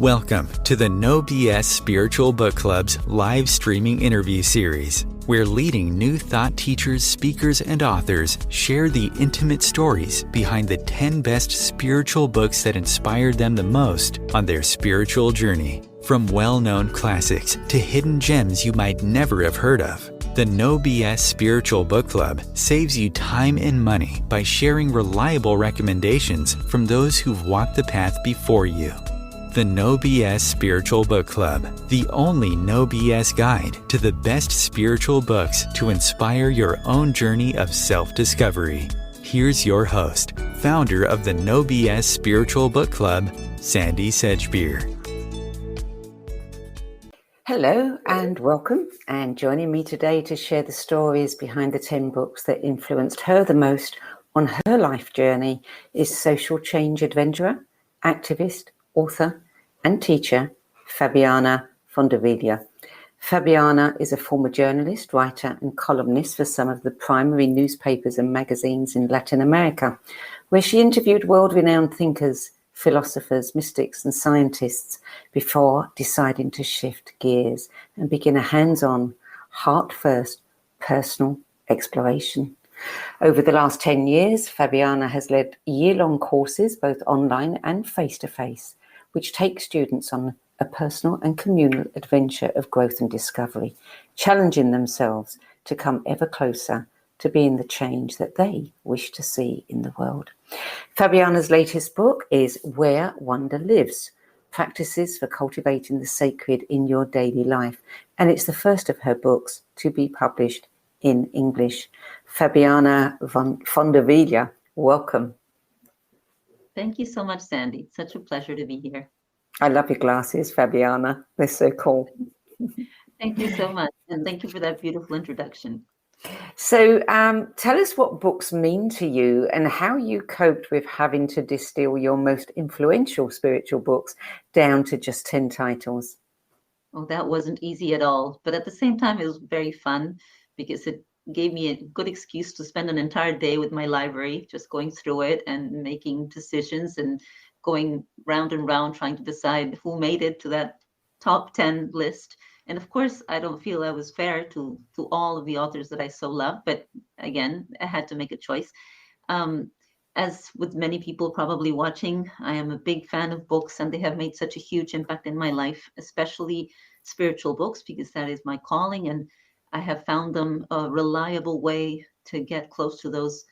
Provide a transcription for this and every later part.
Welcome to the No BS Spiritual Book Club's live streaming interview series, where leading new thought teachers, speakers, and authors share the intimate stories behind the 10 best spiritual books that inspired them the most on their spiritual journey. From well-known classics to hidden gems you might never have heard of, the No BS Spiritual Book Club saves you time and money by sharing reliable recommendations from those who've walked the path before you. The No BS Spiritual Book Club, the only No BS guide to the best spiritual books to inspire your own journey of self-discovery. Here's your host, founder of the No BS Spiritual Book Club, Sandie Sedgbeer. Hello and welcome, and joining me today to share the stories behind the 10 books that influenced her the most on her life journey is social change adventurer, activist, author and teacher, Fabiana Fondevila. Fabiana is a former journalist, writer and columnist for some of the primary newspapers and magazines in Latin America, where she interviewed world-renowned thinkers, philosophers, mystics and scientists before deciding to shift gears and begin a hands-on, heart-first, personal exploration. Over the last 10 years, Fabiana has led year-long courses, both online and face-to-face, which take students on a personal and communal adventure of growth and discovery, challenging themselves to come ever closer to being the change that they wish to see in the world. Fabiana's latest book is Where Wonder Lives, Practices for Cultivating the Sacred in Your Daily Life, and it's the first of her books to be published in English. Fabiana Fondevila, welcome. Thank you so much, Sandie. It's such a pleasure to be here. I love your glasses, Fabiana. They're so cool. Thank you so much. And thank you for that beautiful introduction. So tell us what books mean to you and how you coped with having to distill your most influential spiritual books down to just 10 titles. Oh, that wasn't easy at all. But at the same time, it was very fun because it gave me a good excuse to spend an entire day with my library, just going through it and making decisions and going round and round trying to decide who made it to that top 10 list. And of course, I don't feel that was fair to all of the authors that I so love. But again, I had to make a choice. As with many people probably watching, I am a big fan of books, and they have made such a huge impact in my life, especially spiritual books, because that is my calling. And I have found them a reliable way to get close to those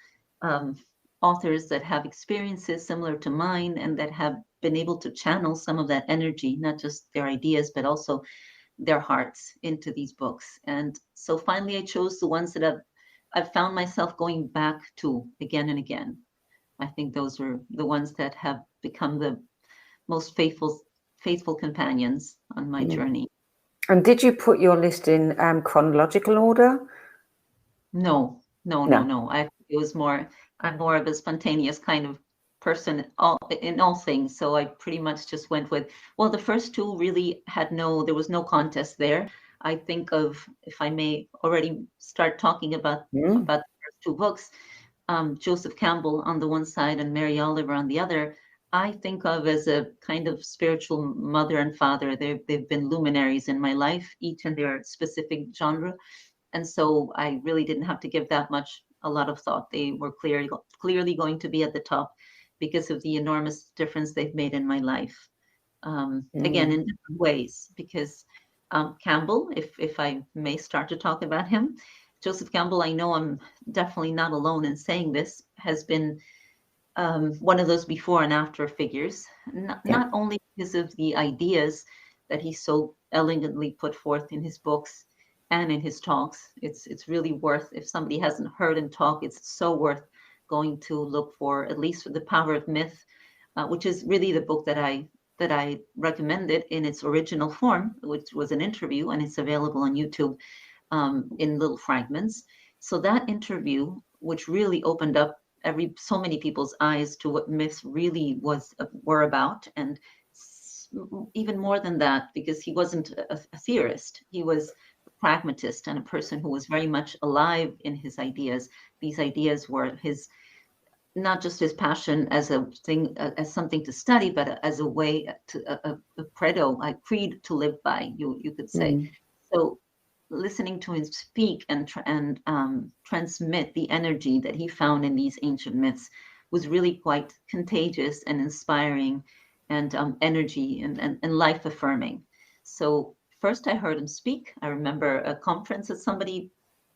authors that have experiences similar to mine and that have been able to channel some of that energy, not just their ideas, but also their hearts into these books. And so finally, I chose the ones that I've found myself going back to again and again. I think those are the ones that have become the most faithful companions on my journey. And did you put your list in chronological order? No. I'm more of a spontaneous kind of person in all things. So I pretty much just went with, well, the first two really there was no contest there. I think of, if I may already start talking about the first two books, Joseph Campbell on the one side and Mary Oliver on the other, I think of as a kind of spiritual mother and father. They've been luminaries in my life, each in their specific genre. And so I really didn't have to give a lot of thought. They were clearly going to be at the top because of the enormous difference they've made in my life. Again, in different ways, because Campbell, if I may start to talk about him, Joseph Campbell, I know I'm definitely not alone in saying this, has been one of those before and after figures, not only because of the ideas that he so elegantly put forth in his books and in his talks. It's really worth, if somebody hasn't heard him talk, it's so worth going to look for, at least for The Power of Myth, which is really the book that I recommended in its original form, which was an interview, and it's available on YouTube in little fragments. So that interview, which really opened up so many people's eyes to what myths really were about, and even more than that, because he wasn't a theorist, he was a pragmatist and a person who was very much alive in his ideas. These ideas were his not just his passion as a thing, as something to study, but as a way to a credo, a creed to live by. You could say. Mm. So, listening to him speak and transmit the energy that he found in these ancient myths was really quite contagious and inspiring, and energy and life affirming. So first I heard him speak. I remember a conference that somebody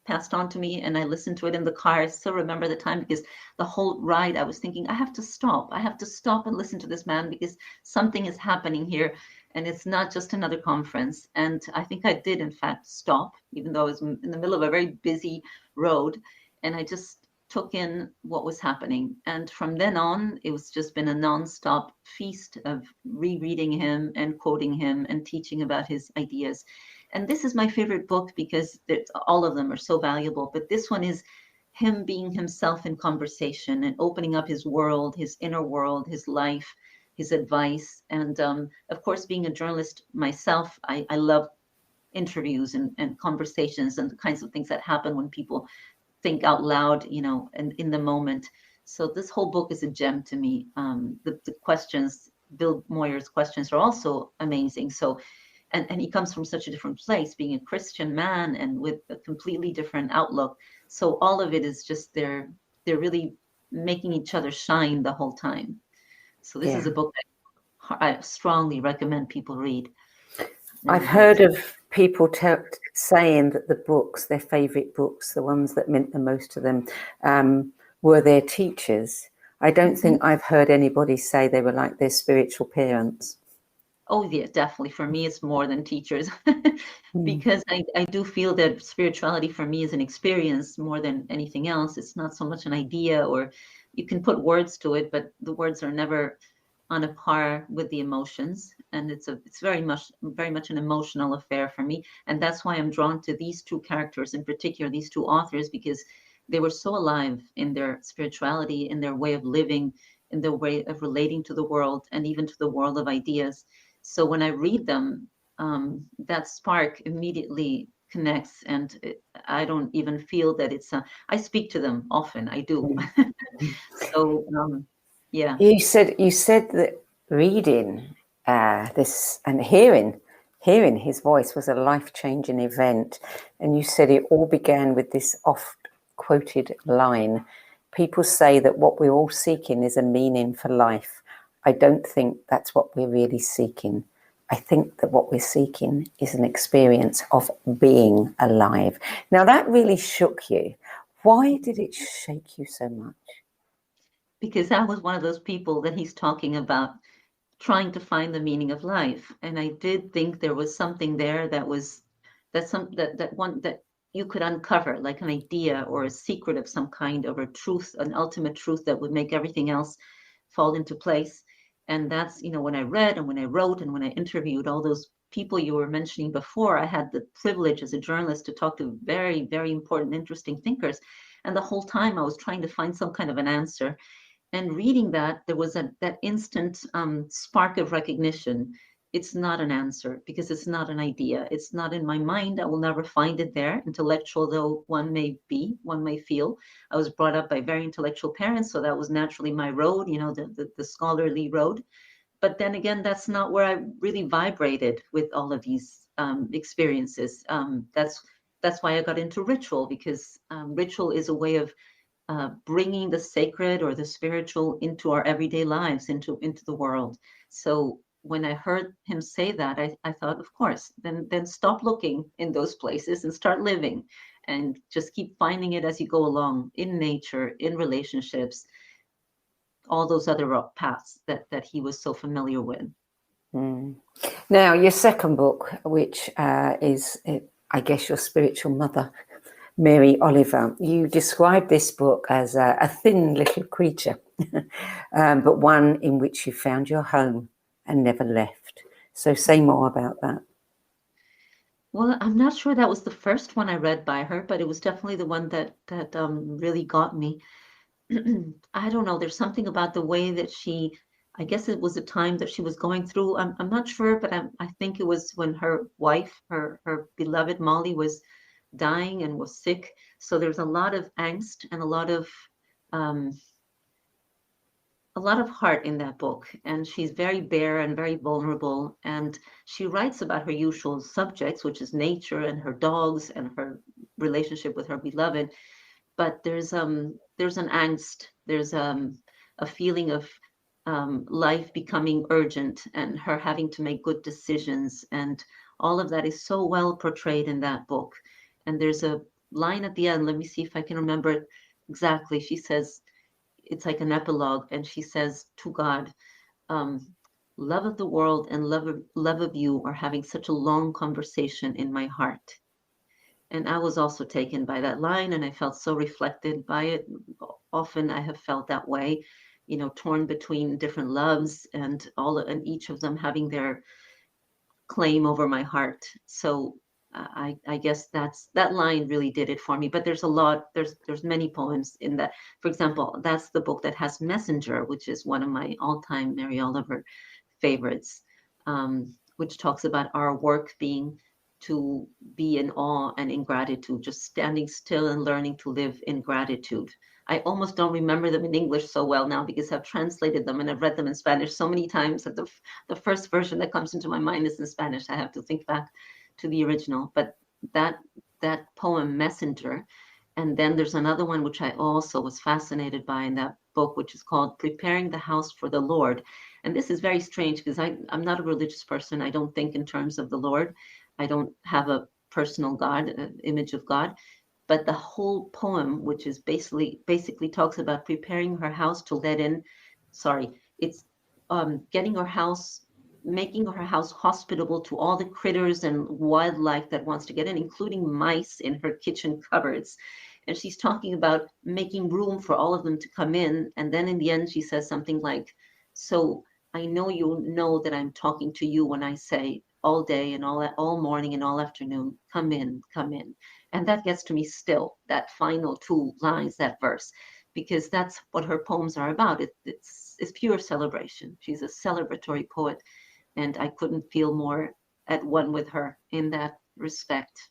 passed on to me, and I listened to it in the car. I still remember the time, because the whole ride I was thinking, I have to stop. I have to stop and listen to this man, because something is happening here, and it's not just another conference. And I think I did, in fact, stop, even though I was in the middle of a very busy road, and I just took in what was happening. And from then on, it was just been a nonstop feast of rereading him and quoting him and teaching about his ideas. And this is my favorite book, because all of them are so valuable. But this one is him being himself in conversation and opening up his world, his inner world, his life, his advice. And of course, being a journalist myself, I love interviews and conversations and the kinds of things that happen when people think out loud, and in the moment. So this whole book is a gem to me. The questions, Bill Moyer's questions, are also amazing. So, and he comes from such a different place, being a Christian man and with a completely different outlook. So all of it is just they're really making each other shine the whole time. So this is a book that I strongly recommend people read. I've heard of people saying that the books, their favorite books, the ones that meant the most to them, were their teachers. I don't think I've heard anybody say they were like their spiritual parents. Oh, yeah, definitely. For me, it's more than teachers, because I do feel that spirituality for me is an experience more than anything else. It's not so much an idea, or you can put words to it, but the words are never on a par with the emotions. And it's very much an emotional affair for me. And that's why I'm drawn to these two characters in particular, these two authors, because they were so alive in their spirituality, in their way of living, in their way of relating to the world, and even to the world of ideas. So when I read them, that spark immediately connects, and I don't even feel that I speak to them often. I do. So, yeah. You said that reading this and hearing his voice was a life-changing event, and you said it all began with this oft-quoted line: "People say that what we're all seeking is a meaning for life. I don't think that's what we're really seeking. I think that what we're seeking is an experience of being alive." Now that really shook you. Why did it shake you so much? Because I was one of those people that he's talking about, trying to find the meaning of life. And I did think there was something there that you could uncover, like an idea or a secret of some kind, or a truth, an ultimate truth that would make everything else fall into place. And that's, when I read and when I wrote and when I interviewed all those people you were mentioning before, I had the privilege as a journalist to talk to very, very important, interesting thinkers. And the whole time I was trying to find some kind of an answer. And reading that, there was that instant spark of recognition. It's not an answer, because it's not an idea. It's not in my mind. I will never find it there, intellectual though one may feel. I was brought up by very intellectual parents, so that was naturally my road, the scholarly road. But then again, that's not where I really vibrated with all of these experiences. That's why I got into ritual, because ritual is a way of bringing the sacred or the spiritual into our everyday lives, into the world. So when I heard him say that, I thought, of course, then stop looking in those places and start living, and just keep finding it as you go along, in nature, in relationships, all those other paths that he was so familiar with. Now, your second book, which is, I guess, your spiritual mother, Mary Oliver, you describe this book as a thin little creature, but one in which you found your home and never left. So say more about that. Well, I'm not sure that was the first one I read by her, but it was definitely the one that really got me. I don't know. There's something about the way that I guess it was a time that she was going through. I'm not sure, but I think it was when her wife, her beloved Molly, was dying and was sick. So there's a lot of angst and a lot of a lot of heart in that book, and she's very bare and very vulnerable, and she writes about her usual subjects, which is nature and her dogs and her relationship with her beloved. But there's an angst, there's a feeling of life becoming urgent and her having to make good decisions, and all of that is so well portrayed in that book. And there's a line at the end, let me see if I can remember it exactly. She says, it's like an epilogue, and she says to God, love of the world and love of you are having such a long conversation in my heart. And I was also taken by that line, and I felt so reflected by it. Often I have felt that way, torn between different loves, and each of them having their claim over my heart. So I guess that line really did it for me. But there's a lot, there's many poems in that. For example, that's the book that has Messenger, which is one of my all-time Mary Oliver favorites, which talks about our work being to be in awe and in gratitude, just standing still and learning to live in gratitude. I almost don't remember them in English so well now because I've translated them and I've read them in Spanish so many times that the first version that comes into my mind is in Spanish. I have to think back to the original. But that poem, Messenger, and then there's another one which I also was fascinated by in that book, which is called Preparing the House for the Lord. And this is very strange because I'm not a religious person. I don't think in terms of the Lord. I don't have a personal God, image of God. But the whole poem, which is basically talks about preparing her house to let in, it's getting her house, making her house hospitable to all the critters and wildlife that wants to get in, including mice in her kitchen cupboards. And she's talking about making room for all of them to come in. And then in the end, she says something like, so I know you know that I'm talking to you when I say all day and all morning and all afternoon, come in, come in. And that gets to me still, that final two lines, that verse, because that's what her poems are about. It's pure celebration. She's a celebratory poet, and I couldn't feel more at one with her in that respect.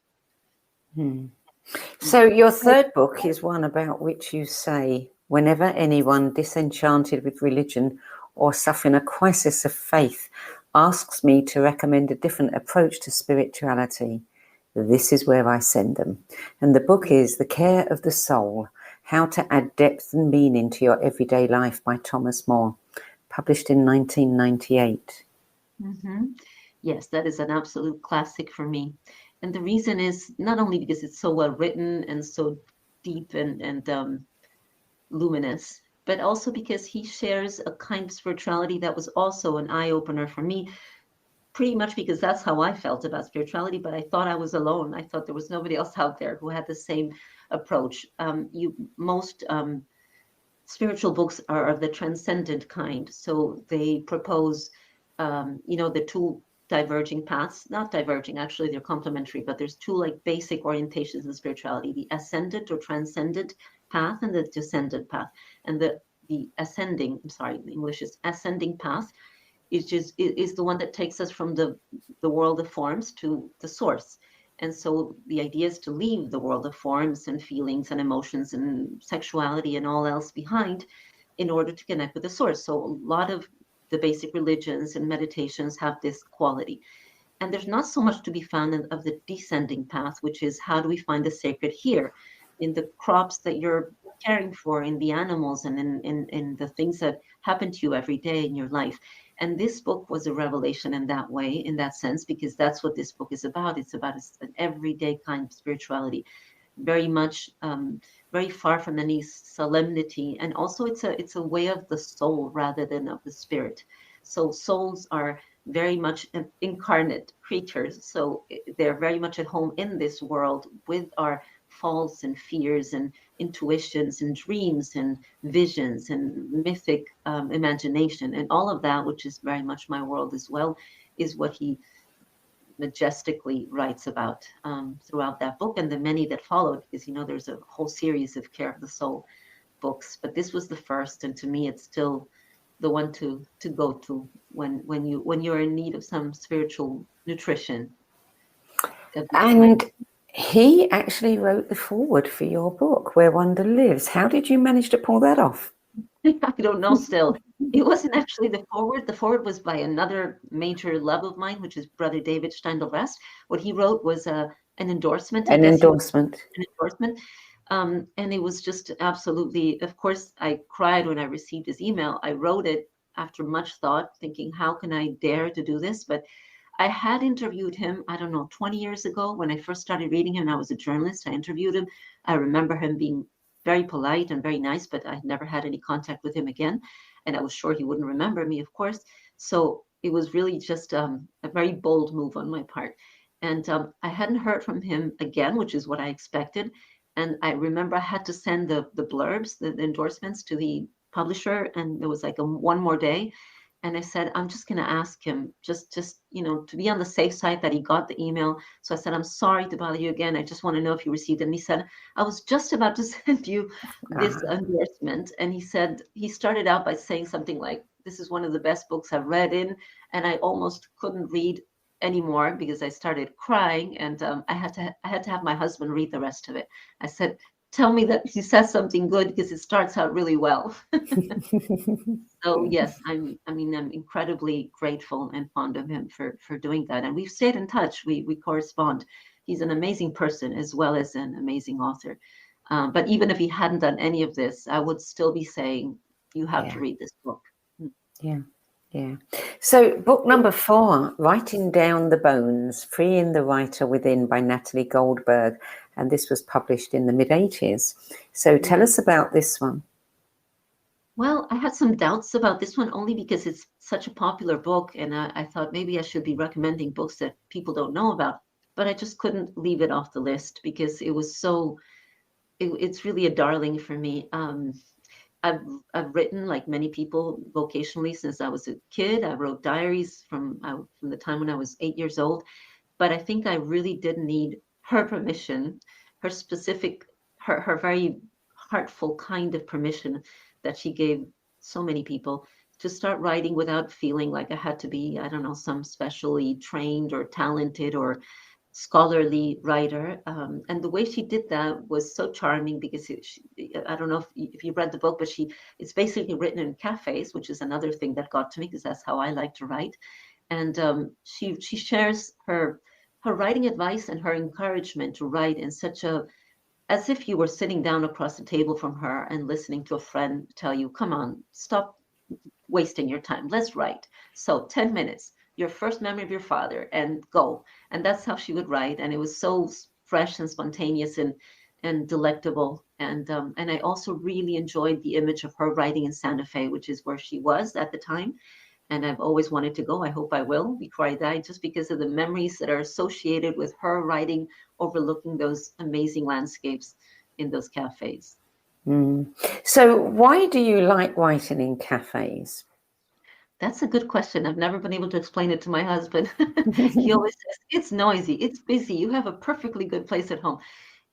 So your third book is one about which you say, whenever anyone disenchanted with religion or suffering a crisis of faith asks me to recommend a different approach to spirituality, this is where I send them. And the book is The Care of the Soul, How to Add Depth and Meaning to Your Everyday Life by Thomas More, published in 1998. Mm-hmm. Yes, that is an absolute classic for me. And the reason is not only because it's so well written and so deep and luminous, but also because he shares a kind of spirituality that was also an eye-opener for me, pretty much because that's how I felt about spirituality, but I thought I was alone. I thought there was nobody else out there who had the same approach. Most spiritual books are of the transcendent kind. So they propose, the two diverging paths, not diverging, actually they're complementary, but there's two like basic orientations in spirituality, the ascendant or transcendent path and the descendant path. And the ascending, the English is ascending path, is the one that takes us from the world of forms to the source. And so the idea is to leave the world of forms and feelings and emotions and sexuality and all else behind in order to connect with the source. So a lot of the basic religions and meditations have this quality. And there's not so much to be found of the descending path, which is how do we find the sacred here in the crops that you're caring for, in the animals, and in the things that happen to you every day in your life. And this book was a revelation in that way, in that sense, because that's what this book is about. It's about an everyday kind of spirituality, very much, very far from any solemnity. And also it's a way of the soul rather than of the spirit. So souls are very much incarnate creatures. So they're very much at home in this world with our faults and fears and intuitions and dreams and visions and mythic imagination, and all of that, which is very much my world as well, is what he majestically writes about throughout that book and the many that followed, because there's a whole series of Care of the Soul books, but this was the first, and to me it's still the one to go to when you're in need of some spiritual nutrition. And he actually wrote the foreword for your book, Where Wonder Lives. How did you manage to pull that off? I don't know still. It wasn't actually the forward. The forward was by another major love of mine, which is Brother David Steindl-Rast. What he wrote was an endorsement, I An guess. endorsement. An endorsement. And it was just absolutely, of course, I cried when I received his email. I wrote it after much thought, thinking, how can I dare to do this? But I had interviewed him, I don't know, 20 years ago when I first started reading him. I was a journalist. I interviewed him. I remember him being very polite and very nice, but I never had any contact with him again. And I was sure he wouldn't remember me, of course. So it was really just a very bold move on my part. And I hadn't heard from him again, which is what I expected. And I remember I had to send the blurbs, the endorsements to the publisher. And there was like one more day. And I said, I'm just going to ask him just, to be on the safe side that he got the email. So I said, I'm sorry to bother you again. I just want to know if you received it. And he said, I was just about to send you this endorsement. And he said, he started out by saying something like, this is one of the best books I've read in. And I almost couldn't read anymore because I started crying. And I had to have my husband read the rest of it. I said, tell me that he says something good because it starts out really well. So yes, I'm incredibly grateful and fond of him for doing that. And we've stayed in touch. We correspond. He's an amazing person as well as an amazing author. But even if he hadn't done any of this, I would still be saying, you have to read this book. Yeah. Yeah. So book number 4, Writing Down the Bones, Freeing the Writer Within by Natalie Goldberg. And this was published in the mid-80s. So tell us about this one. Well, I had some doubts about this one only because it's such a popular book. And I thought maybe I should be recommending books that people don't know about. But I just couldn't leave it off the list because it was it's really a darling for me. I've written, like many people, vocationally since I was a kid. I wrote diaries from the time when I was 8 years old. But I think I really did need her permission, her specific, her very heartful kind of permission that she gave so many people to start writing without feeling like I had to be, I don't know, some specially trained or talented or scholarly writer. And the way she did that was so charming because I don't know if you read the book, but it's basically written in cafes, which is another thing that got to me because that's how I like to write. And she shares her writing advice and her encouragement to write in as if you were sitting down across the table from her and listening to a friend tell you, come on, stop wasting your time. Let's write. So 10 minutes, your first memory of your father, and go. And that's how she would write. And it was so fresh and spontaneous and delectable. And I also really enjoyed the image of her writing in Santa Fe, which is where she was at the time. And I've always wanted to go. I hope I will before I die, just because of the memories that are associated with her writing, overlooking those amazing landscapes in those cafes. So why do you like writing in cafes? That's a good question. I've never been able to explain it to my husband. He always says, it's noisy, it's busy, you have a perfectly good place at home.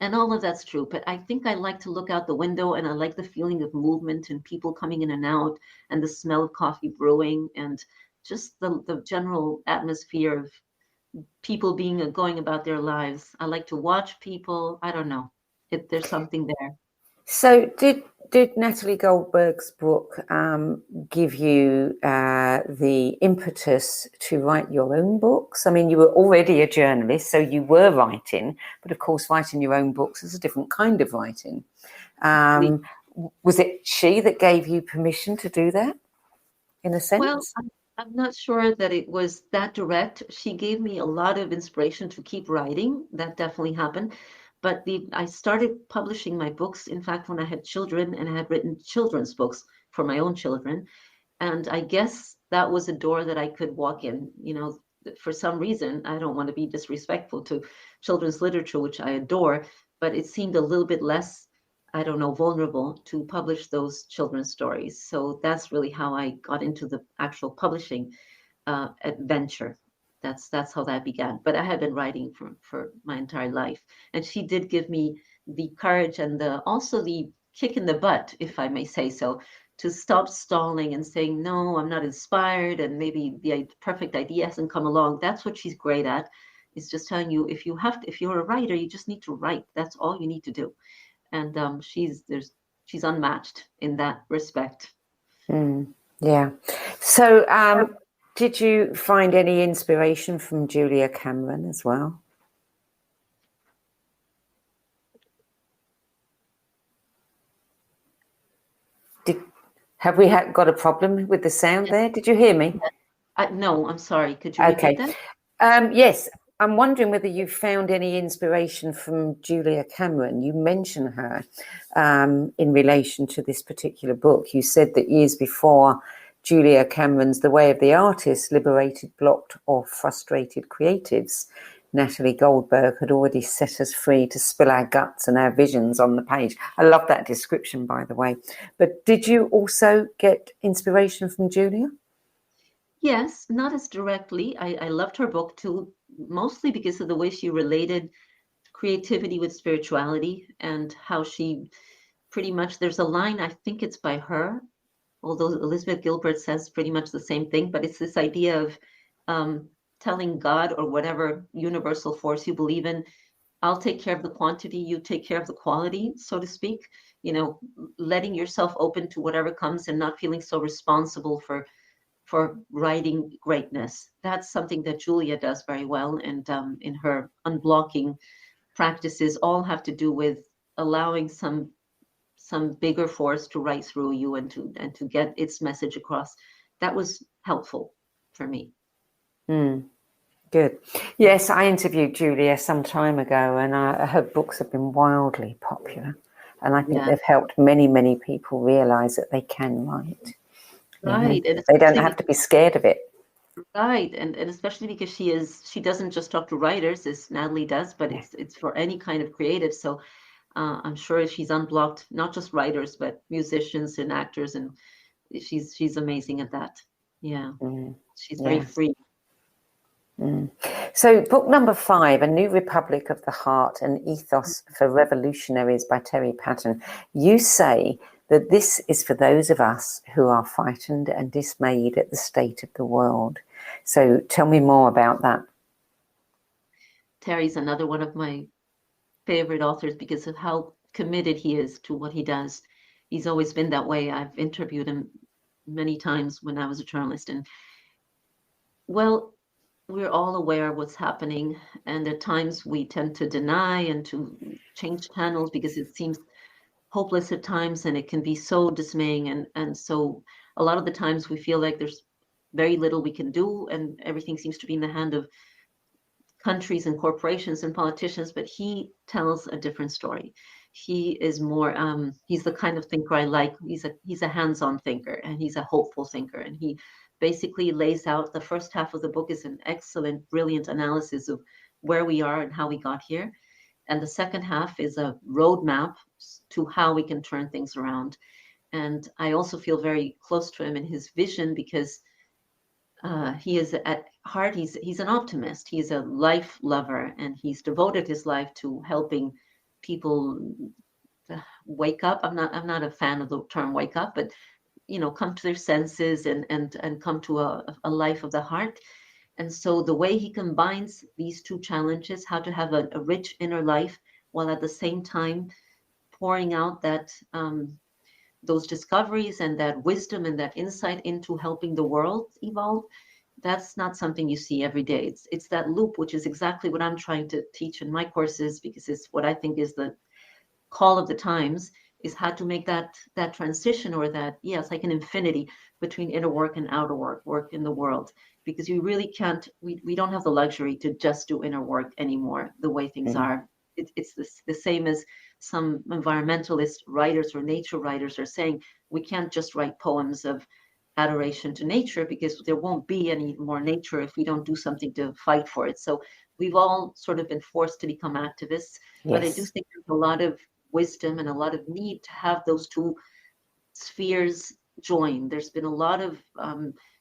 And all of that's true. But I think I like to look out the window and I like the feeling of movement and people coming in and out and the smell of coffee brewing and just the general atmosphere of people going about their lives. I like to watch people. I don't know. There's something there. So did Natalie Goldberg's book give you the impetus to write your own books? I mean, you were already a journalist, so you were writing, but of course, writing your own books is a different kind of writing. Was it she that gave you permission to do that, in a sense? Well, I'm not sure that it was that direct. She gave me a lot of inspiration to keep writing. That definitely happened. But I started publishing my books, in fact, when I had children, and I had written children's books for my own children. And I guess that was a door that I could walk in. For some reason, I don't want to be disrespectful to children's literature, which I adore, but it seemed a little bit less, I don't know, vulnerable to publish those children's stories. So that's really how I got into the actual publishing adventure. That's how that began. But I had been writing for my entire life. And she did give me the courage and also the kick in the butt, if I may say so, to stop stalling and saying, no, I'm not inspired. And maybe the perfect idea hasn't come along. That's what she's great at. It's just telling you, if you're a writer, you just need to write. That's all you need to do. And she's unmatched in that respect. Yeah. So, did you find any inspiration from Julia Cameron as well? Have we got a problem with the sound there? Did you hear me? No, I'm sorry. Could you repeat that? Yes. I'm wondering whether you found any inspiration from Julia Cameron. You mentioned her in relation to this particular book. You said that years before, Julia Cameron's The Way of the Artist liberated blocked or frustrated creatives. Natalie Goldberg had already set us free to spill our guts and our visions on the page. I love that description, by the way. But did you also get inspiration from Julia? Yes, not as directly. I loved her book too, mostly because of the way she related creativity with spirituality and how she pretty much, there's a line, I think it's by her, although Elizabeth Gilbert says pretty much the same thing, but it's this idea of telling God or whatever universal force you believe in, I'll take care of the quantity, you take care of the quality, so to speak, you know, letting yourself open to whatever comes and not feeling so responsible for writing greatness. That's something that Julia does very well. And in her unblocking practices, all have to do with allowing some bigger force to write through you and to get its message across. That was helpful for me. Good. Yes, I interviewed Julia some time ago, and her books have been wildly popular. And I think they've helped many, many people realize that they can write. Right. And they don't have to be scared of it. Right. And especially because she doesn't just talk to writers, as Natalie does, but it's for any kind of creative. So I'm sure she's unblocked not just writers, but musicians and actors, and she's amazing at that. Yeah. She's very free. So book number 5, A New Republic of the Heart, An Ethos for Revolutionaries by Terry Patton. You say that this is for those of us who are frightened and dismayed at the state of the world. So tell me more about that. Terry's another one of my favorite authors because of how committed he is to what he does. He's always been that way. I've interviewed him many times when I was a journalist. And well, we're all aware of what's happening, and at times we tend to deny and to change channels because it seems hopeless at times, and it can be so dismaying. And so a lot of the times we feel like there's very little we can do, and everything seems to be in the hand of countries and corporations and politicians. But he tells a different story. He is more, he's the kind of thinker I like. He's a hands-on thinker, and he's a hopeful thinker, and he basically lays out, the first half of the book is an excellent, brilliant analysis of where we are and how we got here. And the second half is a roadmap to how we can turn things around. And I also feel very close to him in his vision because he is at heart, he's an optimist. He's a life lover, and he's devoted his life to helping people wake up. I'm not a fan of the term wake up, but come to their senses and come to a life of the heart. And so the way he combines these two challenges, how to have a rich inner life while at the same time pouring out that those discoveries and that wisdom and that insight into helping the world evolve, that's not something you see every day. It's that loop, which is exactly what I'm trying to teach in my courses, because it's what I think is the call of the times, is how to make that transition, or that, like an infinity between inner work and outer work in the world. Because you really can't, we don't have the luxury to just do inner work anymore, the way things are. It's the same as some environmentalist writers or nature writers are saying, we can't just write poems of adoration to nature, because there won't be any more nature if we don't do something to fight for it. So we've all sort of been forced to become activists. But I do think there's a lot of wisdom and a lot of need to have those two spheres join. There's been a lot of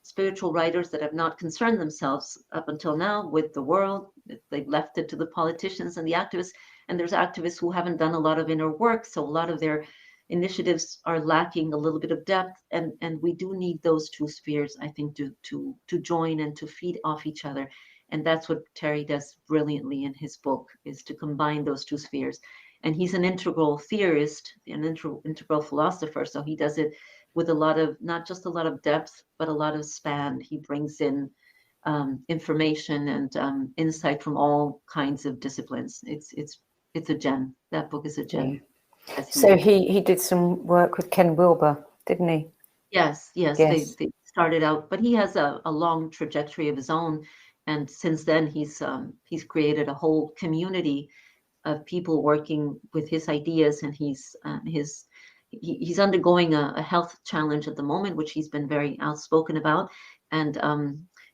spiritual writers that have not concerned themselves up until now with the world. They've left it to the politicians and the activists, and there's activists who haven't done a lot of inner work, so a lot of their initiatives are lacking a little bit of depth, and we do need those two spheres, I think, to join and to feed off each other. And that's what Terry does brilliantly in his book, is to combine those two spheres. And he's an integral theorist, an integral philosopher, so he does it with a lot of, not just a lot of depth, but a lot of span. He brings in information and insight from all kinds of disciplines. It's a gem. That book is a gem. Yeah. So he did some work with Ken Wilber, didn't he? Yes. Yes. They started out, but he has a long trajectory of his own, and since then he's created a whole community of people working with his ideas, and he's undergoing a health challenge at the moment, which he's been very outspoken about, and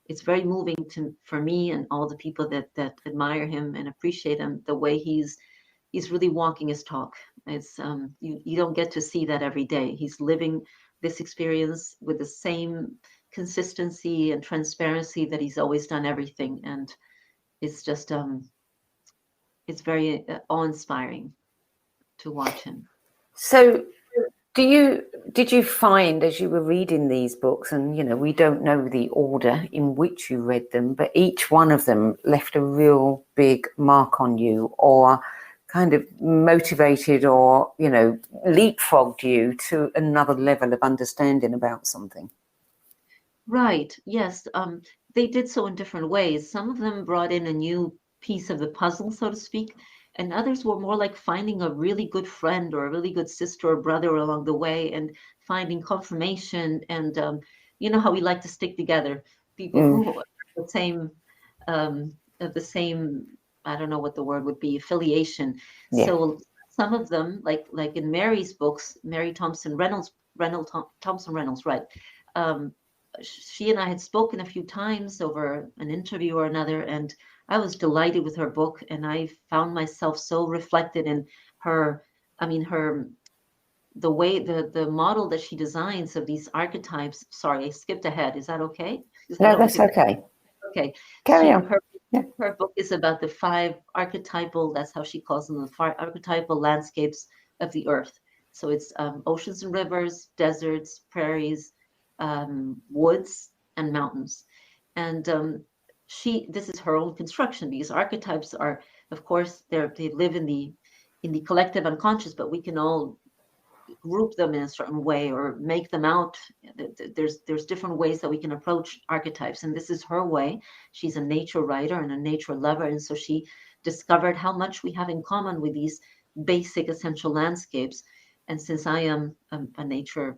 it's very moving for me and all the people that admire him and appreciate him, the way he's really walking his talk. It's you don't get to see that every day. He's living this experience with the same consistency and transparency that he's always done everything, and it's just it's very awe-inspiring to watch him. So did you find, as you were reading these books, and we don't know the order in which you read them, but each one of them left a real big mark on you, or kind of motivated or leapfrogged you to another level of understanding about something? Right. Yes. They did so in different ways. Some of them brought in a new piece of the puzzle, so to speak, and others were more like finding a really good friend or a really good sister or brother along the way, and finding confirmation. And how we like to stick together, people who are the same, I don't know what the word would be, affiliation. Yeah. So some of them, like in Mary's books, Mary Thompson Reynolds, right? She and I had spoken a few times over an interview or another, and I was delighted with her book, and I found myself so reflected in her. The way, the model that she designs of these archetypes. Sorry, I skipped ahead. Is that okay? No, that's okay. Okay. Carry on. Her book is about the 5 archetypal, that's how she calls them, the 5 archetypal landscapes of the earth. So it's oceans and rivers, deserts, prairies, woods, and mountains. And this is her own construction. These archetypes are, of course, they live in the collective unconscious, but we can all group them in a certain way or make them out. There's different ways that we can approach archetypes, and this is her way. She's a nature writer and a nature lover, and so she discovered how much we have in common with these basic essential landscapes. And since I am a nature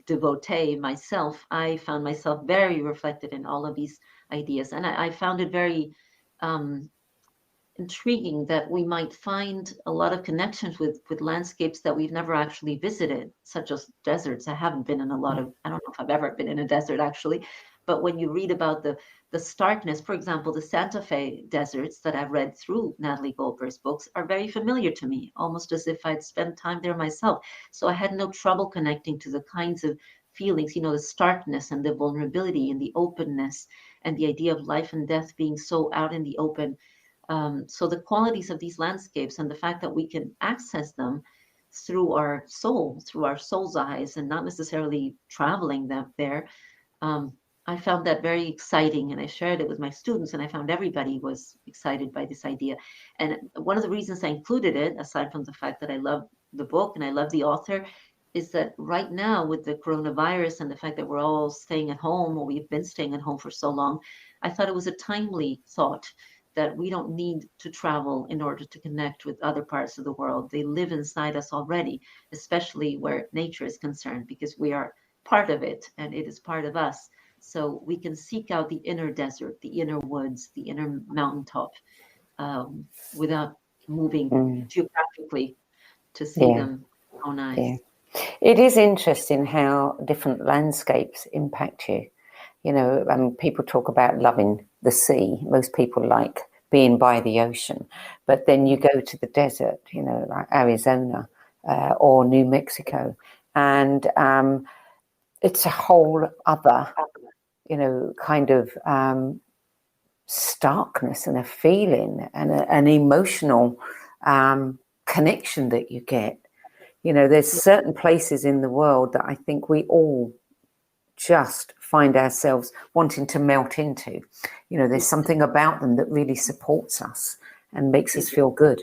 devotee myself, I found myself very reflected in all of these ideas, and I found it very intriguing that we might find a lot of connections with landscapes that we've never actually visited, such as deserts. I haven't been in a lot of, I don't know if I've ever been in a desert actually, but when you read about the starkness, for example, the Santa Fe deserts that I've read through Natalie Goldbergs' books are very familiar to me, almost as if I'd spent time there myself. So I had no trouble connecting to the kinds of feelings, the starkness and the vulnerability and the openness and the idea of life and death being so out in the open. So the qualities of these landscapes and the fact that we can access them through our soul's eyes, and not necessarily traveling there, I found that very exciting, and I shared it with my students, and I found everybody was excited by this idea. And one of the reasons I included it, aside from the fact that I love the book and I love the author, is that right now with the coronavirus and the fact that we're all staying at home, or we've been staying at home for so long, I thought it was a timely thought that we don't need to travel in order to connect with other parts of the world. They live inside us already, especially where nature is concerned, because we are part of it and it is part of us. So we can seek out the inner desert, the inner woods, the inner mountaintop, without moving geographically to see them with our own eyes. Yeah. It is interesting how different landscapes impact you. People talk about loving the sea. Most people like being by the ocean, but then you go to the desert, like Arizona or New Mexico, and it's a whole other, kind of starkness and a feeling and an emotional connection that you get. There's certain places in the world that I think we all just find ourselves wanting to melt into. There's something about them that really supports us and makes us feel good.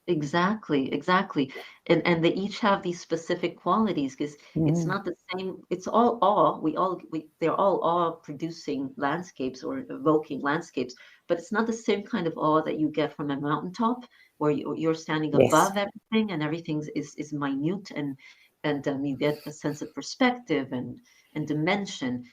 Exactly. and they each have these specific qualities, because it's not the same. It's all awe. They're all awe producing landscapes or evoking landscapes, but it's not the same kind of awe that you get from a mountaintop, where you're standing Yes. above everything and everything is minute, and you get a sense of perspective and dimension.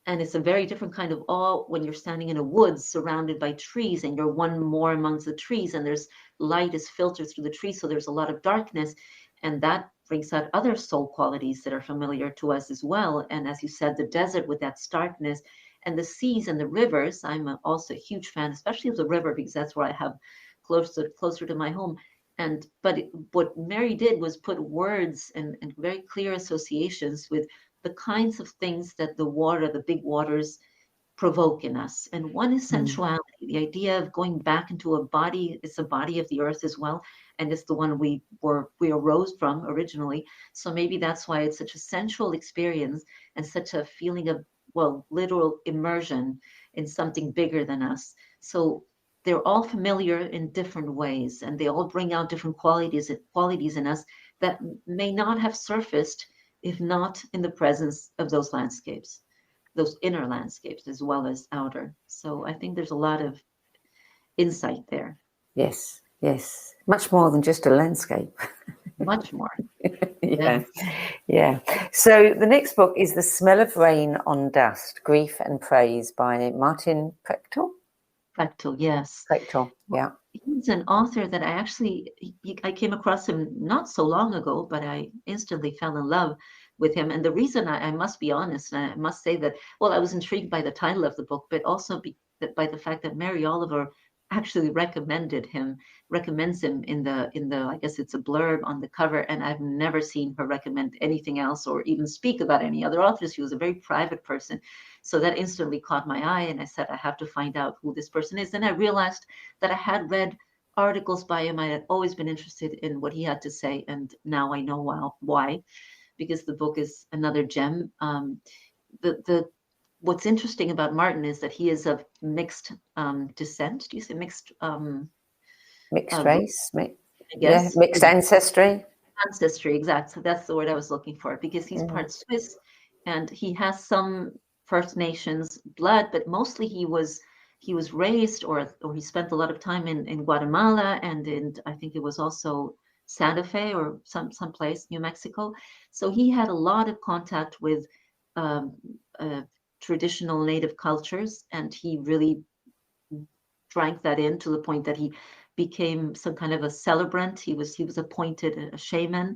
And it's a very different kind of awe when you're standing in a woods surrounded by trees, and you're one more amongst the trees, and there's light is filtered through the trees, so there's a lot of darkness, and that brings out other soul qualities that are familiar to us as well. And as you said, the desert with that starkness, and the seas and the rivers. I'm also a huge fan, especially of the river, because that's where I have closer to my home. What Mary did was put words and very clear associations with the kinds of things that the big waters provoke in us. And one is sensuality, the idea of going back into a body. It's a body of the earth as well, and it's the one we arose from originally. So maybe that's why it's such a sensual experience and such a feeling of, well, literal immersion in something bigger than us. So they're all familiar in different ways, and they all bring out different qualities in us that may not have surfaced if not in the presence of those landscapes, those inner landscapes as well as outer. So I think there's a lot of insight there. Yes, yes. Much more than just a landscape. Much more. Yeah. So the next book is The Smell of Rain on Dust, Grief and Praise by Martin Prechtel. Prechtel, yes. Prechtel, yeah. He's an author that I came across him not so long ago, but I instantly fell in love with him. And the reason, I must be honest, and I must say that, well, I was intrigued by the title of the book, but also by the fact that Mary Oliver actually recommends him in the I guess it's a blurb on the cover, and I've never seen her recommend anything else or even speak about any other authors. She was a very private person. So that instantly caught my eye, and I said, I have to find out who this person is. Then I realized that I had read articles by him. I had always been interested in what he had to say, and now I know why, because the book is another gem. What's interesting about Martin is that he is of mixed descent. Do you say mixed? Mixed race, yes. Mixed ancestry. Ancestry, exactly. So that's the word I was looking for, because he's part Swiss, and he has some First Nations blood, but mostly he was raised or he spent a lot of time in Guatemala, and I think it was also Santa Fe or some place, New Mexico. So he had a lot of contact with traditional native cultures, and he really drank that in to the point that he became some kind of a celebrant. He was appointed a shaman.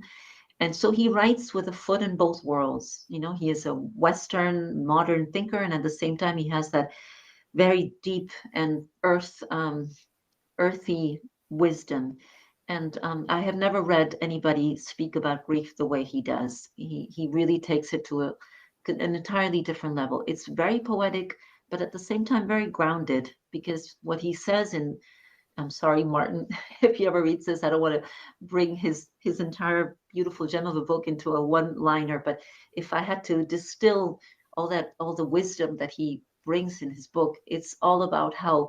And so he writes with a foot in both worlds. You know, he is a Western modern thinker, and at the same time, he has that very deep and earthy wisdom. And I have never read anybody speak about grief the way he does. He really takes it to an entirely different level. It's very poetic, but at the same time, very grounded, because what he says in, I'm sorry, Martin, if he ever reads this, I don't want to bring his entire beautiful gem of a book into a one-liner, but if I had to distill all the wisdom that he brings in his book, it's all about how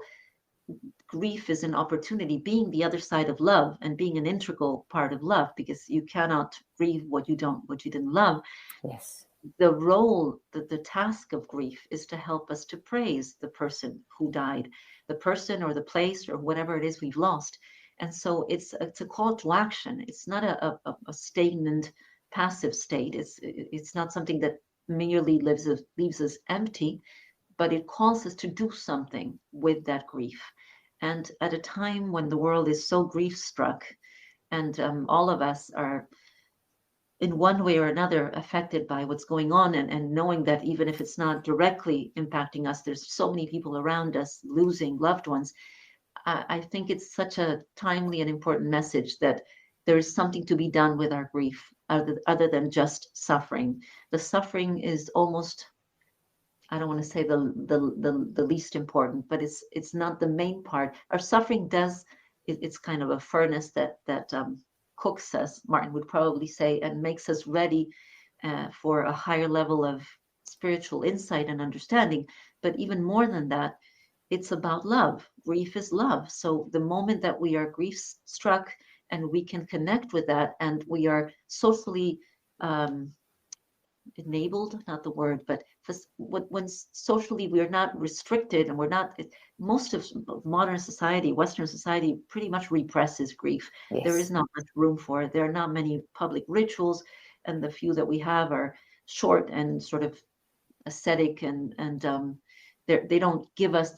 grief is an opportunity, being the other side of love and being an integral part of love, because you cannot grieve what you didn't love. Yes. The role, the task of grief is to help us to praise the person who died, the person or the place or whatever it is we've lost. And so it's a call to action. It's not a stagnant, passive state. It's not something that merely leaves us empty, but it calls us to do something with that grief. And at a time when the world is so grief-struck, and all of us are in one way or another affected by what's going on, and knowing that even if it's not directly impacting us, there's so many people around us losing loved ones. I think it's such a timely and important message that there is something to be done with our grief other than just suffering. The suffering is almost, I don't want to say the least important, but it's not the main part. Our suffering it's kind of a furnace that cooks us, Martin would probably say, and makes us ready for a higher level of spiritual insight and understanding. But even more than that, it's about love. Grief is love. So the moment that we are grief struck and we can connect with that, and we are socially enabled, not the word, but when socially we're not restricted, and we're not, most of modern society, Western society, pretty much represses grief. Yes. There is not much room for it. There are not many public rituals, and the few that we have are short and sort of ascetic, and they don't give us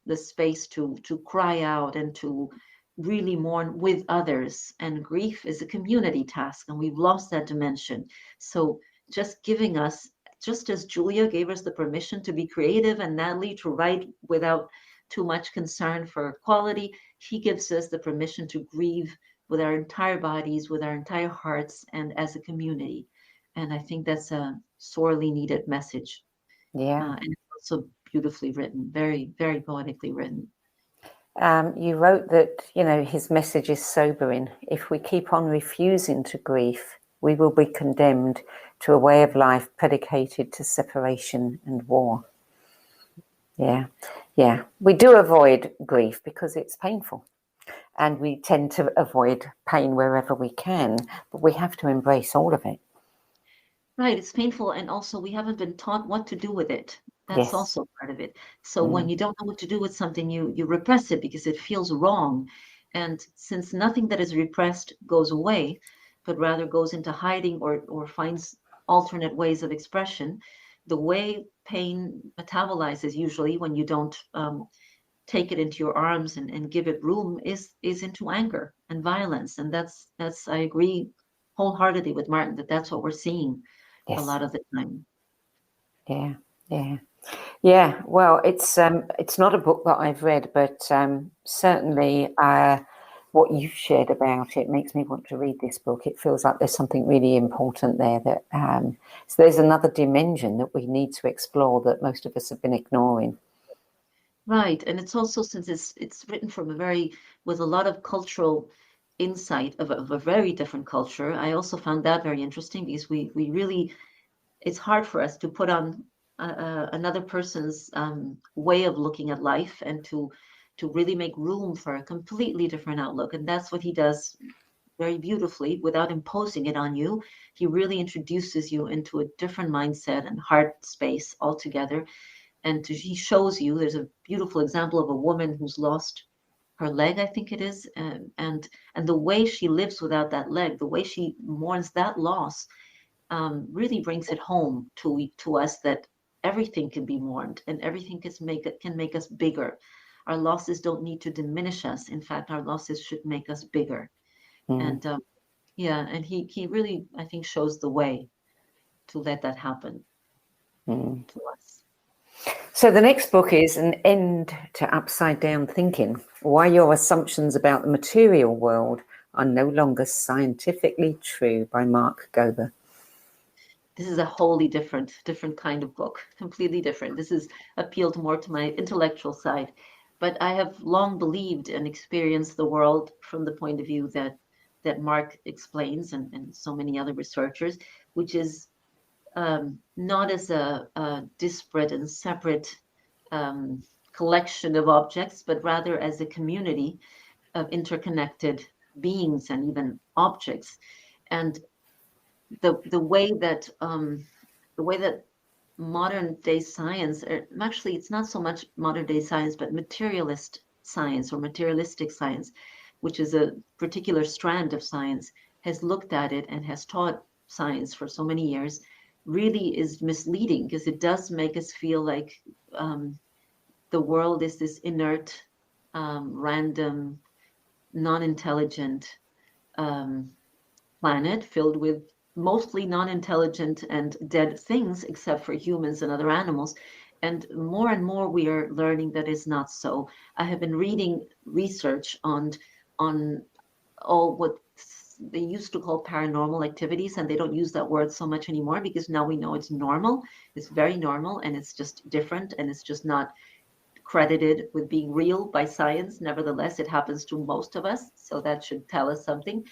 the space to cry out and to really mourn with others. And grief is a community task, and we've lost that dimension. So just giving us, just as Julia gave us the permission to be creative, and Natalie to write without too much concern for quality, he gives us the permission to grieve with our entire bodies, with our entire hearts, and as a community. And I think that's a sorely needed message. Yeah. And it's also beautifully written, very, very poetically written. You wrote that, his message is sobering. If we keep on refusing to grieve, we will be condemned to a way of life predicated to separation and war. Yeah. We do avoid grief because it's painful, and we tend to avoid pain wherever we can, but we have to embrace all of it. Right, it's painful, and also we haven't been taught what to do with it. That's Yes. also part of it. So when you don't know what to do with something, you repress it because it feels wrong. And since nothing that is repressed goes away, but rather goes into hiding or finds alternate ways of expression, the way pain metabolizes usually when you don't take it into your arms and give it room is into anger and violence. And that's I agree wholeheartedly with Martin that that's what we're seeing a lot of the time. Yeah. Well, it's not a book that I've read, but certainly what you've shared about it makes me want to read this book. It feels like there's something really important there, that so there's another dimension that we need to explore that most of us have been ignoring. Right, and it's also, since it's written from with a lot of cultural insight of a very different culture. I also found that very interesting, because we really, it's hard for us to put on another person's way of looking at life, and to really make room for a completely different outlook. And that's what he does very beautifully without imposing it on you. He really introduces you into a different mindset and heart space altogether. And he shows you, there's a beautiful example of a woman who's lost her leg, I think it is, and the way she lives without that leg, the way she mourns that loss, really brings it home to us, that everything can be mourned, and everything can make us bigger. Our losses don't need to diminish us. In fact, our losses should make us bigger. And and he really, I think, shows the way to let that happen to us. So the next book is An End to Upside Down Thinking: Why Your Assumptions About the Material World Are No Longer Scientifically True, by Mark Gober. This is a wholly different kind of book, completely different. This is appealed more to my intellectual side, but I have long believed and experienced the world from the point of view that Mark explains, and so many other researchers, which is not as a disparate and separate collection of objects, but rather as a community of interconnected beings and even objects. And the way that modern day science, or actually it's not so much modern day science, but materialist science or materialistic science, which is a particular strand of science, has looked at it and has taught science for so many years, really is misleading, because it does make us feel like the world is this inert, random, non-intelligent planet filled with mostly non-intelligent and dead things, except for humans and other animals. And more we are learning that is not so. I have been reading research on all what they used to call paranormal activities, and they don't use that word so much anymore, because now we know it's normal. It's very normal, and it's just different, and it's just not credited with being real by science. Nevertheless, it happens to most of us, so that should tell us something.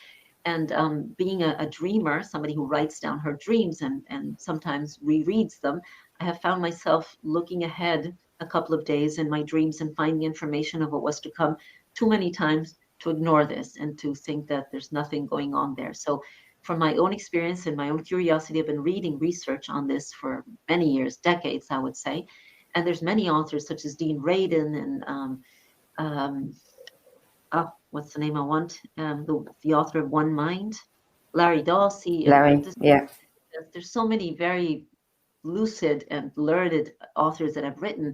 And being a dreamer, somebody who writes down her dreams and sometimes rereads them, I have found myself looking ahead a couple of days in my dreams and finding information of what was to come too many times ignore this and to think that there's nothing going on there. So from my own experience and my own curiosity, I've been reading research on this for many years, decades, I would say. And there's many authors such as Dean Radin and what's the name I want? The author of One Mind, Larry Dawsey. Larry, yeah. There's so many very lucid and learned authors that have written,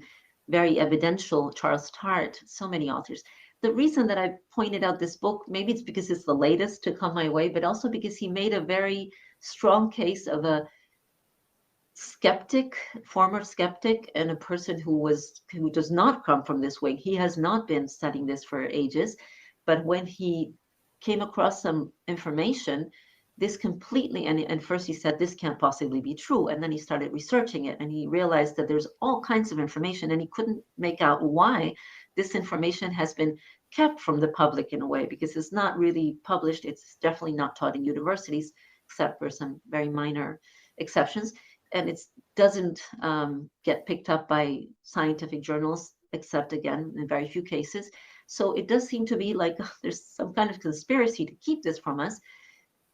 very evidential, Charles Tart, so many authors. The reason that I pointed out this book, maybe it's because it's the latest to come my way, but also because he made a very strong case of a skeptic, former skeptic, and a person who does not come from this wing. He has not been studying this for ages, but when he came across some information, this completely, and first he said, this can't possibly be true. And then he started researching it and he realized that there's all kinds of information and he couldn't make out why this information has been kept from the public in a way, because it's not really published. It's definitely not taught in universities, except for some very minor exceptions. And it doesn't get picked up by scientific journals, except again, in very few cases. So it does seem to be like there's some kind of conspiracy to keep this from us,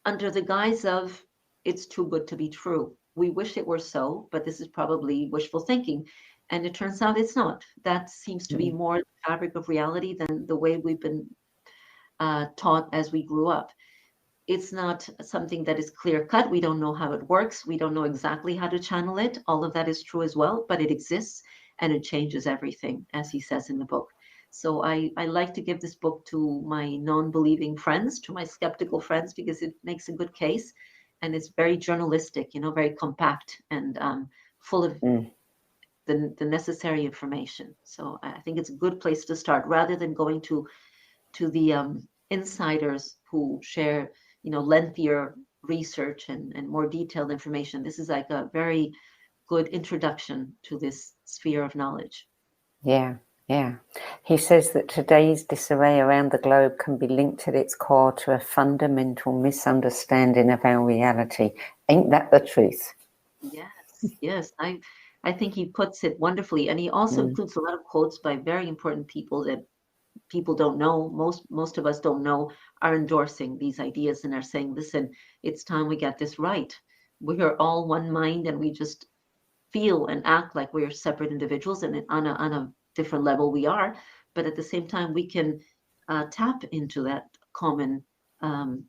under the guise of it's too good to be true. We wish it were so, but this is probably wishful thinking. And it turns out it's not. That seems to be more the fabric of reality than the way we've been taught as we grew up. It's not something that is clear cut. We don't know how it works. We don't know exactly how to channel it. All of that is true as well, but it exists and it changes everything, as he says in the book. So I like to give this book to my non-believing friends, to my skeptical friends, because it makes a good case and it's very journalistic, very compact and full of the necessary information. So I think it's a good place to start rather than going to the insiders who share, lengthier research and more detailed information. This is like a very good introduction to this sphere of knowledge. Yeah. Yeah. He says that today's disarray around the globe can be linked at its core to a fundamental misunderstanding of our reality. Ain't that the truth? Yes. I think he puts it wonderfully. And he also includes a lot of quotes by very important people that people don't know. Most of us don't know, are endorsing these ideas and are saying, listen, it's time we get this right. We are all one mind and we just feel and act like we're separate individuals, and on a different level we are, but at the same time we can tap into that common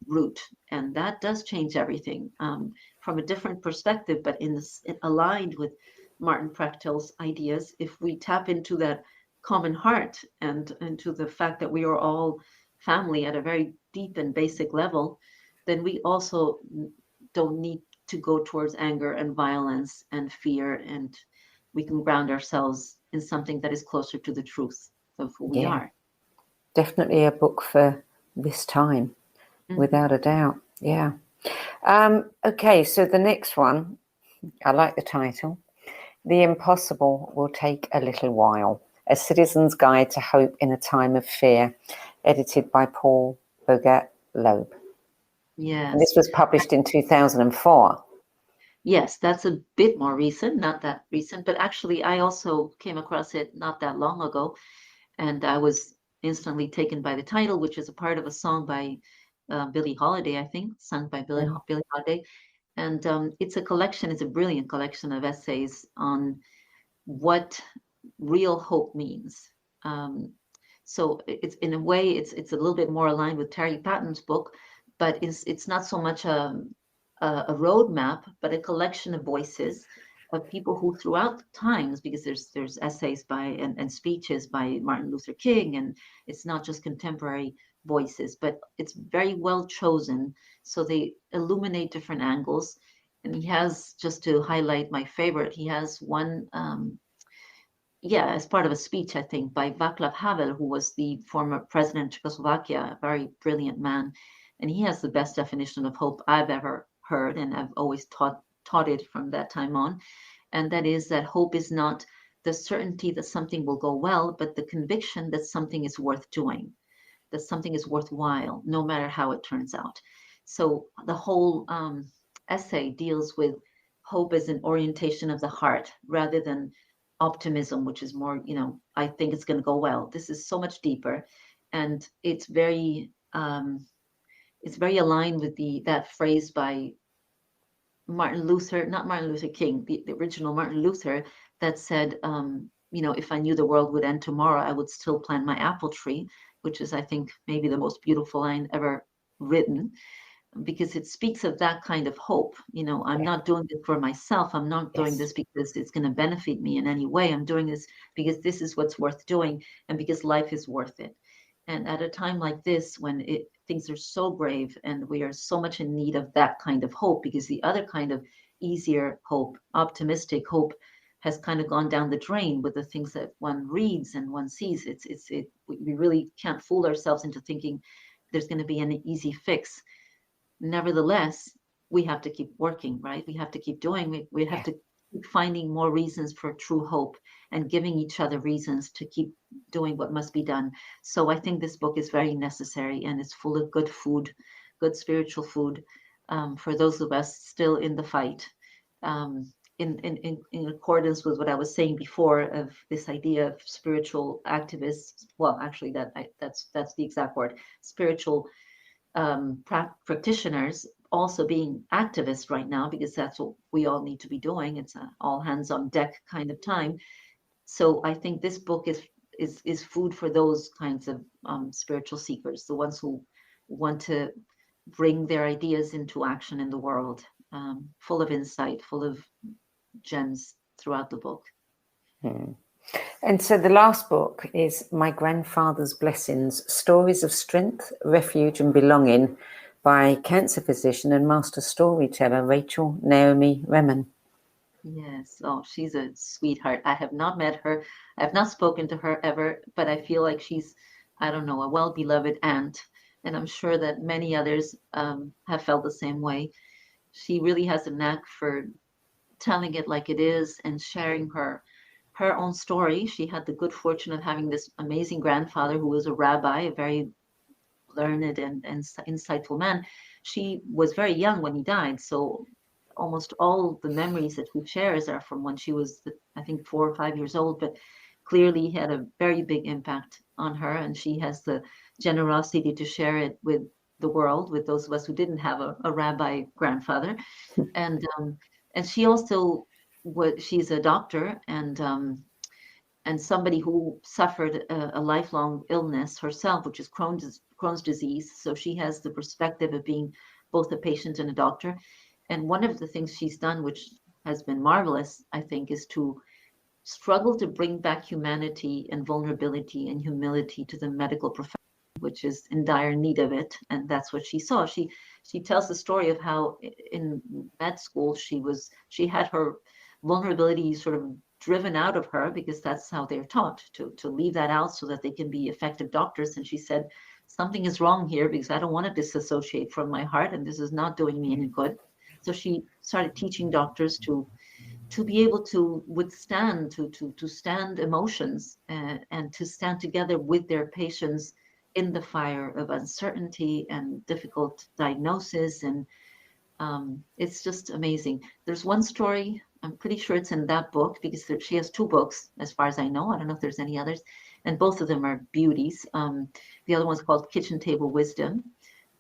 root, and that does change everything from a different perspective, but aligned with Martin Prechtel's ideas. If we tap into that common heart and into the fact that we are all family at a very deep and basic level, then we also don't need to go towards anger and violence and fear, and we can ground ourselves in something that is closer to the truth of who we are. Definitely a book for this time, without a doubt. Yeah. Okay, so the next one, I like the title. The Impossible Will Take a Little While. A Citizen's Guide to Hope in a Time of Fear, edited by Paul Bogat-Loeb. Yes. And this was published in 2004. Yes, that's a bit more recent, not that recent, but actually I also came across it not that long ago, and I was instantly taken by the title, which is a part of a song by Billie Holiday, I think, sung by Billie Holiday. And it's a brilliant collection of essays on what real hope means. So it's in a way, it's a little bit more aligned with Terry Patton's book, but it's not so much a roadmap, but a collection of voices of people who throughout times, because there's essays by and speeches by Martin Luther King, and it's not just contemporary voices, but it's very well chosen. So they illuminate different angles. And he has, just to highlight my favorite, he has one, as part of a speech, I think, by Václav Havel, who was the former president of Czechoslovakia, a very brilliant man. And he has the best definition of hope I've ever heard, and I've always taught it from that time on. And that is that hope is not the certainty that something will go well, but the conviction that something is worth doing, that something is worthwhile, no matter how it turns out. So the whole essay deals with hope as an orientation of the heart rather than optimism, which is more, I think it's going to go well. This is so much deeper. And it's very aligned with that phrase by Martin Luther, not Martin Luther King, the original Martin Luther, that said, if I knew the world would end tomorrow, I would still plant my apple tree, which is, I think, maybe the most beautiful line ever written, because it speaks of that kind of hope. I'm not doing it for myself. I'm not doing this because it's going to benefit me in any way. I'm doing this because this is what's worth doing, and because life is worth it. And at a time like this, when things are so grave and we are so much in need of that kind of hope, because the other kind of easier hope, optimistic hope, has kind of gone down the drain with the things that one reads and one sees. We really can't fool ourselves into thinking there's going to be an easy fix. Nevertheless, we have to keep working, right? We have to keep doing. We have to keep finding more reasons for true hope and giving each other reasons to keep doing what must be done. So I think this book is very necessary, and it's full of good food, good spiritual food, for those of us still in the fight, in accordance with what I was saying before of this idea of spiritual activists. Well, actually, that's the exact word. Spiritual practitioners also being activists right now, because that's what we all need to be doing. It's an all hands on deck kind of time. So I think this book is food for those kinds of spiritual seekers, the ones who want to bring their ideas into action in the world, full of insight, full of gems throughout the book. And so the last book is My Grandfather's Blessings, Stories of Strength, Refuge and Belonging, by cancer physician and master storyteller Rachel Naomi Remen. Yes. Oh, she's a sweetheart. I have not met her. I have not spoken to her ever, but I feel like she's, I don't know, a well-beloved aunt. And I'm sure that many others have felt the same way. She really has a knack for telling it like it is and sharing her own story. She had the good fortune of having this amazing grandfather who was a rabbi, a very learned and insightful man. She was very young when he died, so almost all the memories that she shares are from when she was, I think, 4 or 5 years old, but clearly he had a very big impact on her, and she has the generosity to share it with the world, with those of us who didn't have a rabbi grandfather. And she also she's a doctor and somebody who suffered a lifelong illness herself, which is Crohn's disease. So she has the perspective of being both a patient and a doctor. And one of the things she's done, which has been marvelous, I think, is to struggle to bring back humanity and vulnerability and humility to the medical profession, which is in dire need of it. And that's what she saw. She tells the story of how in med school she had her vulnerability sort of driven out of her, because that's how they're taught to leave that out so that they can be effective doctors. And she said, something is wrong here, because I don't want to disassociate from my heart, and this is not doing me any good. So she started teaching doctors to be able to withstand, to stand emotions, and to stand together with their patients in the fire of uncertainty and difficult diagnosis. And it's just amazing. There's one story, I'm pretty sure it's in that book, because she has 2 books, as far as I know. I don't know if there's any others. And both of them are beauties. The other one's called Kitchen Table Wisdom.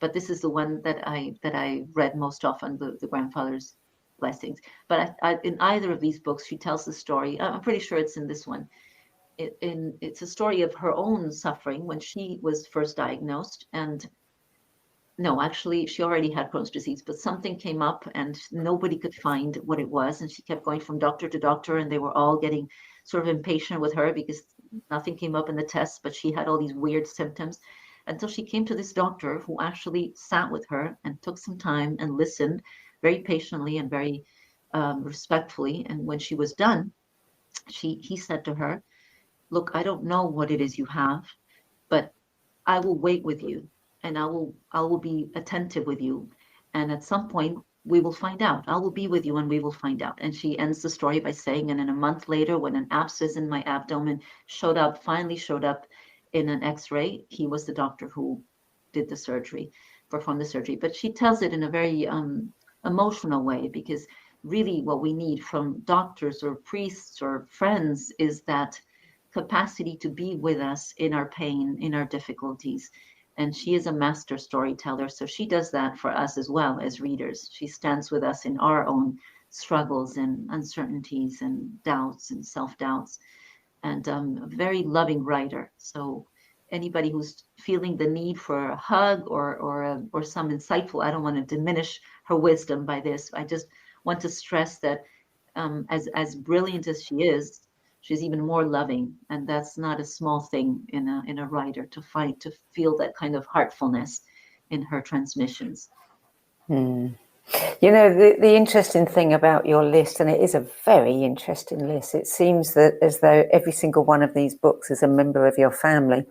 But this is the one that I read most often, the Grandfather's Blessings. But in either of these books, she tells the story. I'm pretty sure it's in this one. It's a story of her own suffering when she was first diagnosed. And no, actually, she already had Crohn's disease, but something came up and nobody could find what it was. And she kept going from doctor to doctor, and they were all getting sort of impatient with her because nothing came up in the tests, but she had all these weird symptoms. Until she came to this doctor who actually sat with her and took some time and listened very patiently and very respectfully. And when she was done, he said to her, look, I don't know what it is you have, but I will wait with you, and I will be attentive with you. And at some point we will find out. I will be with you and we will find out. And she ends the story by saying, and then a month later, when an abscess in my abdomen finally showed up in an x-ray, he was the doctor who did the surgery, performed the surgery. But she tells it in a very emotional way, because really what we need from doctors or priests or friends is that capacity to be with us in our pain, in our difficulties. And she is a master storyteller. So she does that for us as well as readers. She stands with us in our own struggles and uncertainties and doubts and self-doubts. And a very loving writer. So anybody who's feeling the need for a hug or some insightful, I don't want to diminish her wisdom by this. I just want to stress that as brilliant as she is, she's even more loving, and that's not a small thing in a writer to feel that kind of heartfulness in her transmissions. You know, the interesting thing about your list, and it is a very interesting list, it seems that as though every single one of these books is a member of your family.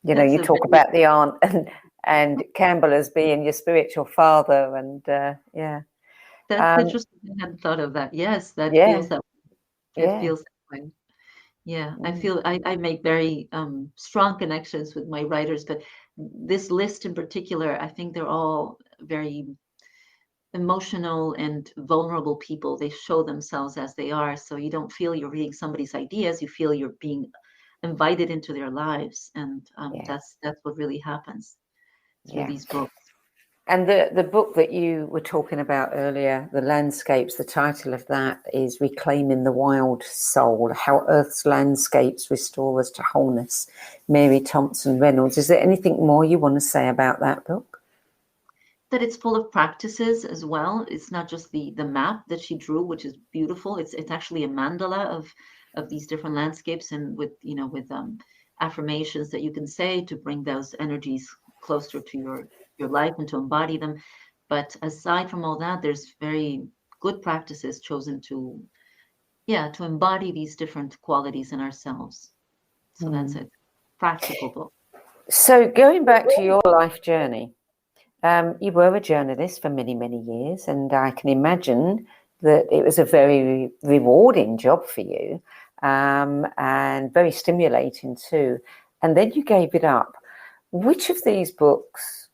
You know, you talk about the aunt and Campbell as being your spiritual father, and yeah. That's interesting. I hadn't thought of that. Yes, that feels that way. It feels that way. Yeah, I feel I make very strong connections with my writers, but this list in particular, I think they're all very emotional and vulnerable people. They show themselves as they are, so you don't feel you're reading somebody's ideas. You feel you're being invited into their lives, and that's what really happens through these books. And the book that you were talking about earlier, The Landscapes, the title of that is Reclaiming the Wild Soul, How Earth's Landscapes Restore Us to Wholeness, Mary Thompson Reynolds. Is there anything more you want to say about that book? That it's full of practices as well. It's not just the map that she drew, which is beautiful. It's actually a mandala of these different landscapes, and with affirmations that you can say to bring those energies closer to your life and to embody them. But aside from all that, there's very good practices chosen to embody these different qualities in ourselves. So that's a practical book. So going back to your life journey, you were a journalist for many, many years, and I can imagine that it was a very rewarding job for you, and very stimulating too. And then you gave it up. Which of these books,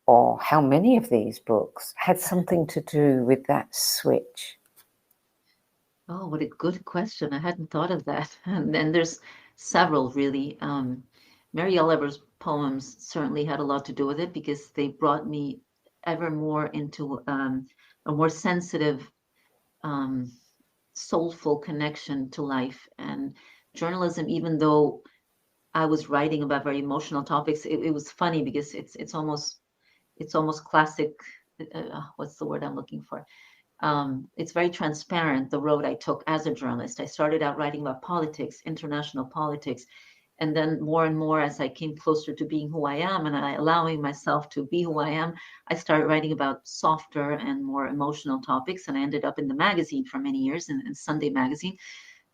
or how many of these books, had something to do with that switch? Oh, what a good question. I hadn't thought of that. And there's several, really. Mary Oliver's poems certainly had a lot to do with it, because they brought me ever more into a more sensitive, soulful connection to life. And journalism, even though I was writing about very emotional topics, it was funny because it's almost classic. What's the word I'm looking for? It's very transparent, the road I took as a journalist. I started out writing about politics, international politics, and then more and more, as I came closer to being who I am and allowing myself to be who I am, I started writing about softer and more emotional topics. And I ended up in the magazine for many years, in Sunday magazine,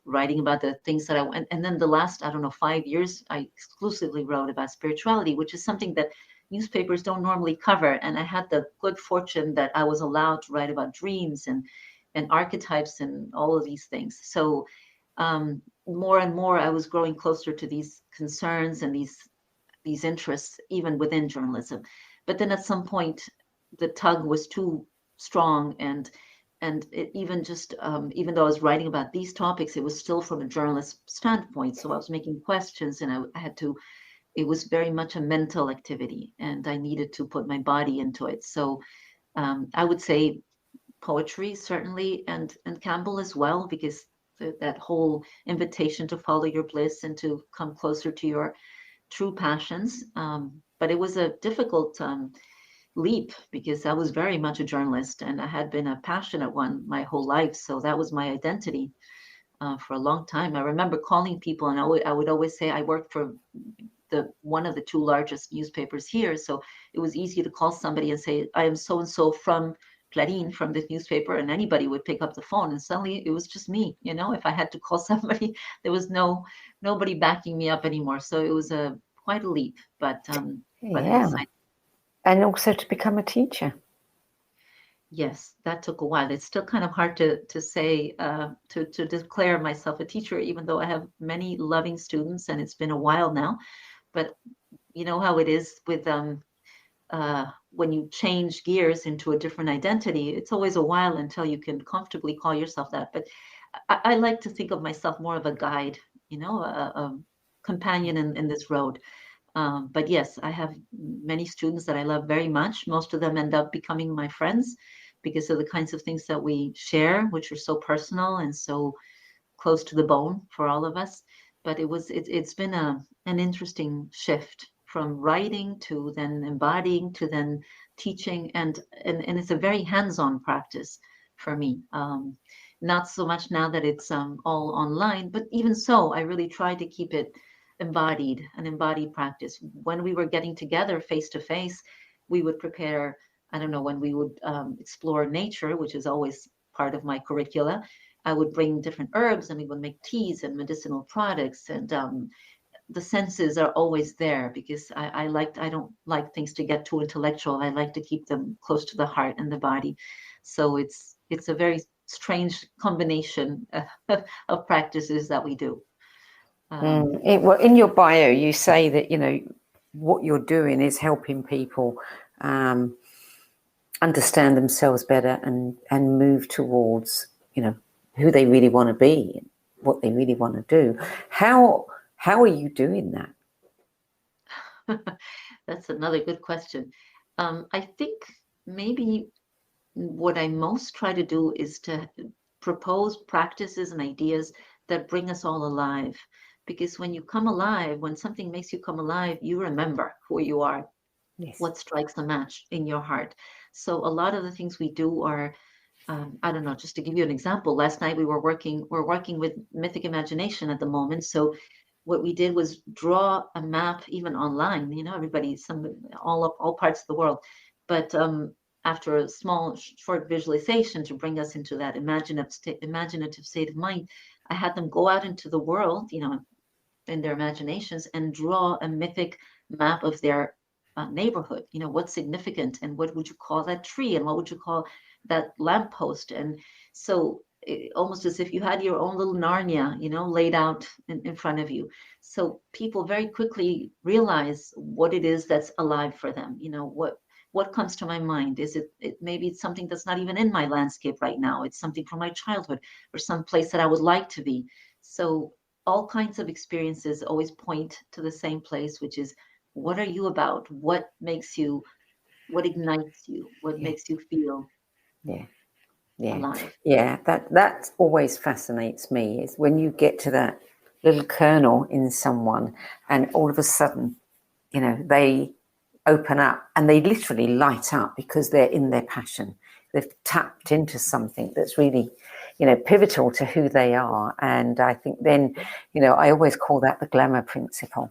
writing about the things that I went. And then the last, 5 years, I exclusively wrote about spirituality, which is something that newspapers don't normally cover. And I had the good fortune that I was allowed to write about dreams and archetypes and all of these things. So more and more, I was growing closer to these concerns and these interests, even within journalism. But then at some point, the tug was too strong, and it even though I was writing about these topics, it was still from a journalist standpoint. So I was making questions, and I had to. It was very much a mental activity, and I needed to put my body into it. So I would say poetry certainly, and Campbell as well, because that whole invitation to follow your bliss and to come closer to your true passions. But it was a difficult leap, because I was very much a journalist, and I had been a passionate one my whole life. So that was my identity for a long time. I remember calling people, and I would always say I worked for one of the two largest newspapers here. So it was easy to call somebody and say, I am so-and-so from Clarín, from this newspaper, and anybody would pick up the phone, and suddenly it was just me. If I had to call somebody, there was nobody backing me up anymore. So it was quite a leap, but and also to become a teacher. Yes, that took a while. It's still kind of hard to say, to declare myself a teacher, even though I have many loving students, and it's been a while now. But you know how it is with when you change gears into a different identity, it's always a while until you can comfortably call yourself that. But I like to think of myself more of a guide a companion in this road. But yes, I have many students that I love very much. Most of them end up becoming my friends because of the kinds of things that we share, which are so personal and so close to the bone for all of us. But it's been an interesting shift from writing to then embodying to then teaching, and it's a very hands-on practice for me. Not so much now that it's all online, but even so, I really try to keep it an embodied practice. When we were getting together face to face, we would prepare, I don't know, when we would explore nature, which is always part of my curricula, I would bring different herbs and we would make teas and medicinal products, and the senses are always there because I don't like things to get too intellectual. I like to keep them close to the heart and the body. So it's a very strange combination of practices that we do. Well, in your bio, you say that, what you're doing is helping people understand themselves better and move towards, who they really want to be, what they really want to do. How are you doing that? That's another good question. I think maybe what I most try to do is to propose practices and ideas that bring us all alive. Because when you come alive, when something makes you come alive, you remember who you are, yes, what strikes a match in your heart. So a lot of the things we do are, I don't know, just to give you an example, last night we're working with mythic imagination at the moment. So what we did was draw a map, even online, everybody, all parts of the world. But after a short visualization to bring us into that imaginative state of mind, I had them go out into the world, in their imaginations and draw a mythic map of their neighborhood. What's significant and what would you call that tree and what would you call that lamppost? And so almost as if you had your own little Narnia, laid out in front of you. So people very quickly realize what it is that's alive for them. What comes to my mind? Is it maybe it's something that's not even in my landscape right now. It's something from my childhood or some place that I would like to be. So all kinds of experiences always point to the same place, which is, what are you about? What ignites you? What makes you feel alive? Yeah, that always fascinates me, is when you get to that little kernel in someone and all of a sudden, they open up and they literally light up because they're in their passion. They've tapped into something that's really, pivotal to who they are. And I think then, I always call that the glamour principle,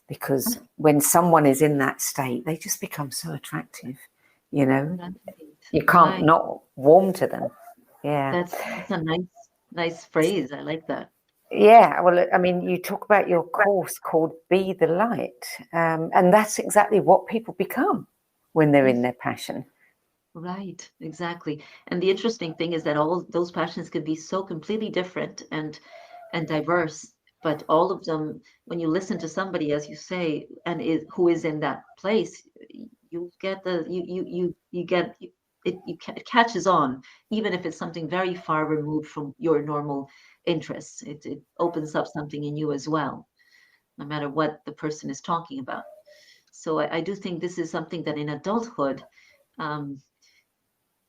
because when someone is in that state, they just become so attractive, you can't not warm to them. Yeah. That's a nice phrase. I like that. Yeah, well, I mean, you talk about your course called Be the Light, and that's exactly what people become when they're in their passion. Right, exactly. And the interesting thing is that all those passions can be so completely different and diverse, but all of them, when you listen to somebody, as you say, and who is in that place, you get it catches on, even if it's something very far removed from your normal interests. It opens up something in you as well, no matter what the person is talking about. So I do think this is something that in adulthood,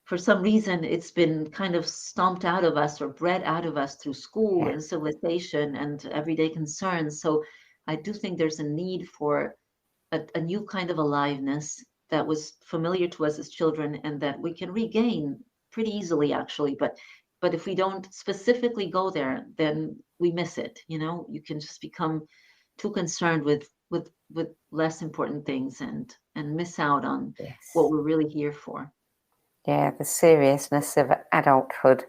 for some reason, it's been kind of stomped out of us or bred out of us through school and civilization and everyday concerns. So I do think there's a need for a new kind of aliveness that was familiar to us as children and that we can regain pretty easily, actually. But if we don't specifically go there, then we miss it. You can just become too concerned with less important things and miss out on what we're really here for. Yeah, the seriousness of adulthood.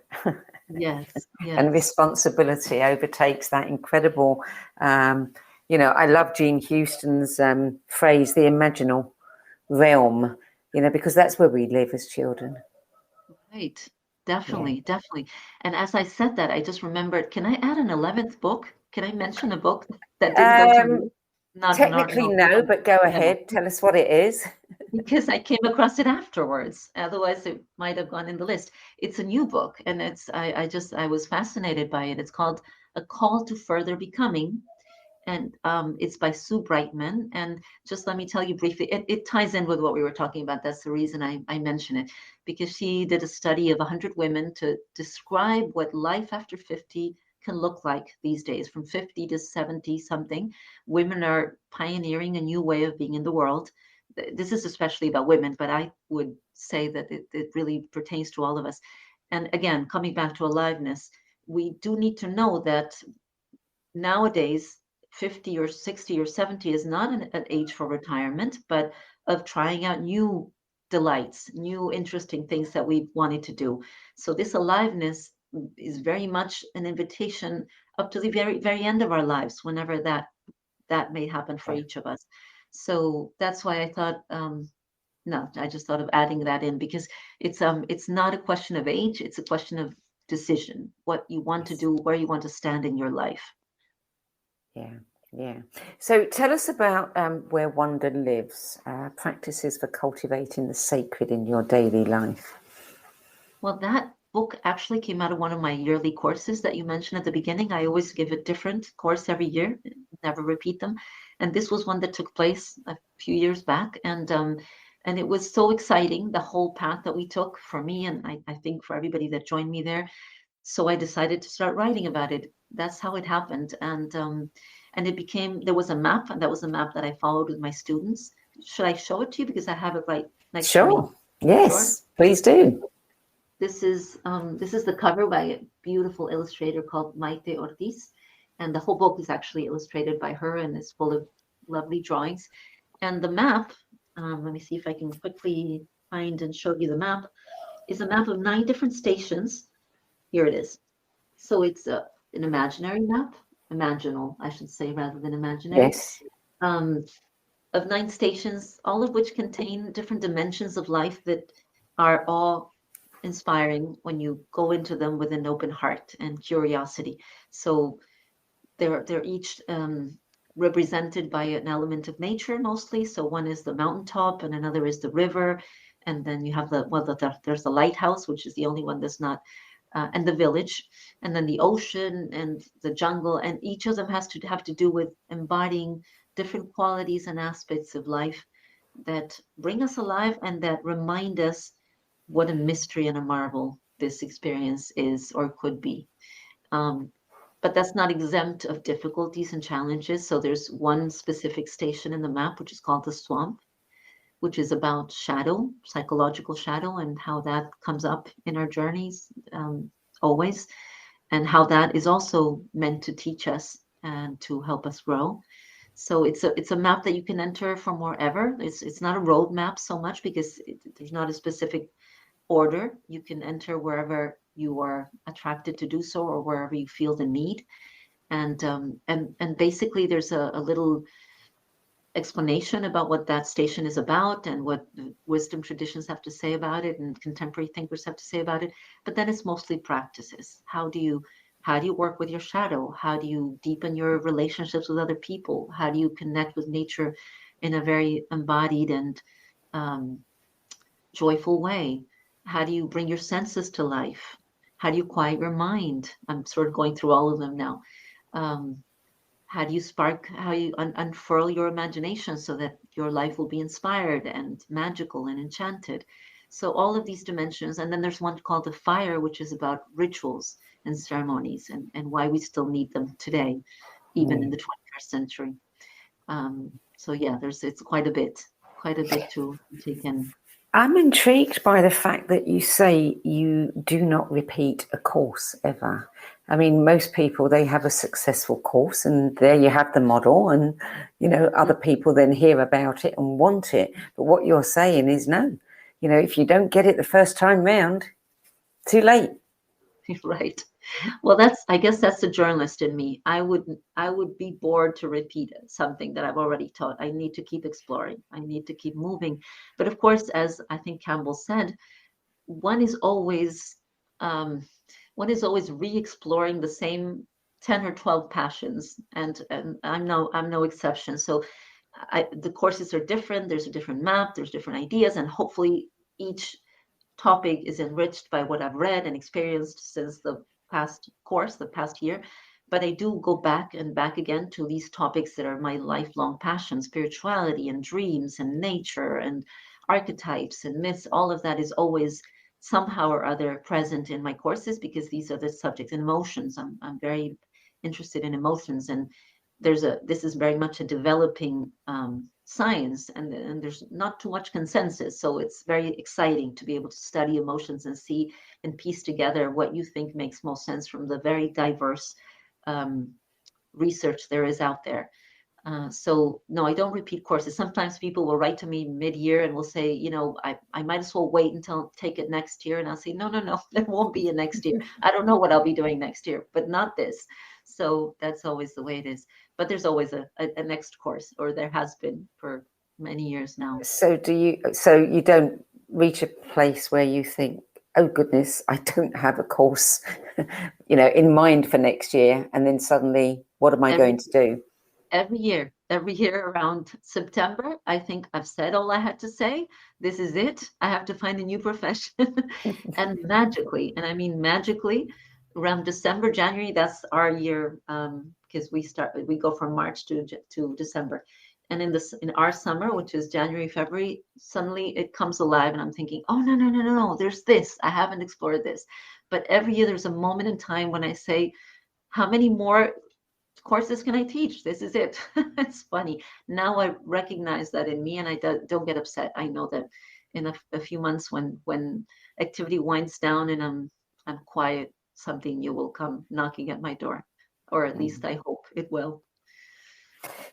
Yes. And responsibility overtakes that incredible, I love Jean Houston's phrase, the imaginal realm, because that's where we live as children. Right. Definitely. And as I said that, I just remembered, can I add an 11th book? Can I mention a book that didn't go to me? Technically, no, but go ahead. Tell us what it is. because I came across it afterwards. Otherwise, it might have gone in the list. It's a new book, and I was fascinated by it. It's called A Call to Further Becoming, and it's by Sue Brightman. And just let me tell you briefly, it ties in with what we were talking about. That's the reason I mention it, because she did a study of 100 women to describe what life after 50 can look like these days. From 50 to 70 something, women are pioneering a new way of being in the world. This is especially about women, but I would say that it really pertains to all of us. And again, coming back to aliveness, we do need to know that nowadays 50 or 60 or 70 is not an age for retirement, but of trying out new delights, new interesting things that we wanted to do. So this aliveness is very much an invitation up to the very, very end of our lives, whenever that may happen for each of us. So that's why I thought, no, I just thought of adding that in, because it's not a question of age, it's a question of decision, what you want to do, where you want to stand in your life. Yeah. So tell us about where Wonder lives, practices for cultivating the sacred in your daily life. Well, that book actually came out of one of my yearly courses that you mentioned at the beginning. I always give a different course every year, never repeat them. And this was one that took place a few years back. And it was so exciting, the whole path that we took for me, and I think for everybody that joined me there. So I decided to start writing about it. That's how it happened. And it became, there was a map, and that was a map that I followed with my students. Should I show it to you? Because I have it right next to me. Yes, please do. This is the cover by a beautiful illustrator called Maite Ortiz. And the whole book is actually illustrated by her and is full of lovely drawings. And the map, let me see if I can quickly find and show you the map, is a map of 9 different stations. Here it is. So it's an imaginary map, imaginal, I should say, rather than imaginary. Yes. Of 9 stations, all of which contain different dimensions of life that are all inspiring when you go into them with an open heart and curiosity. So they're each represented by an element of nature mostly. So one is the mountaintop, and another is the river, and then you have there's the lighthouse, which is the only one that's not. And the village, and then the ocean and the jungle, and each of them has to have to do with embodying different qualities and aspects of life that bring us alive and that remind us what a mystery and a marvel this experience is or could be. But that's not exempt of difficulties and challenges. So there's one specific station in the map, which is called the swamp, which is about shadow, psychological shadow, and how that comes up in our journeys always, and how that is also meant to teach us and to help us grow. So it's a map that you can enter from wherever. It's not a road map so much, because there's not a specific order. You can enter wherever you are attracted to do so, or wherever you feel the need. And basically there's a little explanation about what that station is about and what wisdom traditions have to say about it and contemporary thinkers have to say about it. But then it's mostly practices. How do you work with your shadow? How do you deepen your relationships with other people? How do you connect with nature in a very embodied and joyful way? How do you bring your senses to life? How do you quiet your mind? I'm sort of going through all of them now. How do you unfurl your imagination so that your life will be inspired and magical and enchanted? So all of these dimensions. And then there's one called the fire, which is about rituals and ceremonies and why we still need them today, even in the 21st century. So yeah, it's quite a bit to take in. I'm intrigued by the fact that you say you do not repeat a course ever. I mean, most people, they have a successful course and there you have the model, and, other people then hear about it and want it. But what you're saying is no, if you don't get it the first time round, too late. Right. Well, I guess that's the journalist in me. I would be bored to repeat something that I've already taught. I need to keep exploring. I need to keep moving. But of course, as I think Campbell said, one is always re-exploring the same 10 or 12 passions, and I'm no exception. So the courses are different. There's a different map, there's different ideas, and hopefully each topic is enriched by what I've read and experienced since the past course, the past year. But I do go back and back again to these topics that are my lifelong passion: spirituality and dreams and nature and archetypes and myths. All of that is always somehow or other present in my courses, because these are the subjects. And emotions, I'm very interested in emotions, and this is very much a developing science, and there's not too much consensus. So it's very exciting to be able to study emotions and see and piece together what you think makes most sense from the very diverse research there is out there. So no, I don't repeat courses. Sometimes people will write to me mid-year and will say, I might as well wait until take it next year. And I'll say, no, there won't be a next year. I don't know what I'll be doing next year, but not this. So that's always the way it is. But there's always a next course, or there has been for many years now. So you don't reach a place where you think, oh goodness, I don't have a course, in mind for next year, and then suddenly, what am I going to do? Every year around September, I think I've said all I had to say. This is it. I have to find a new profession. And magically, and I mean magically, around December, January, that's our year, because we go from March to December. And in our summer, which is January, February, suddenly it comes alive, and I'm thinking, oh, no, there's this. I haven't explored this. But every year there's a moment in time when I say, how many more courses can I teach? This is it. It's funny. Now I recognize that in me, and I don't get upset. I know that in a few months, when activity winds down and I'm quiet, something new will come knocking at my door, or at least I hope it will.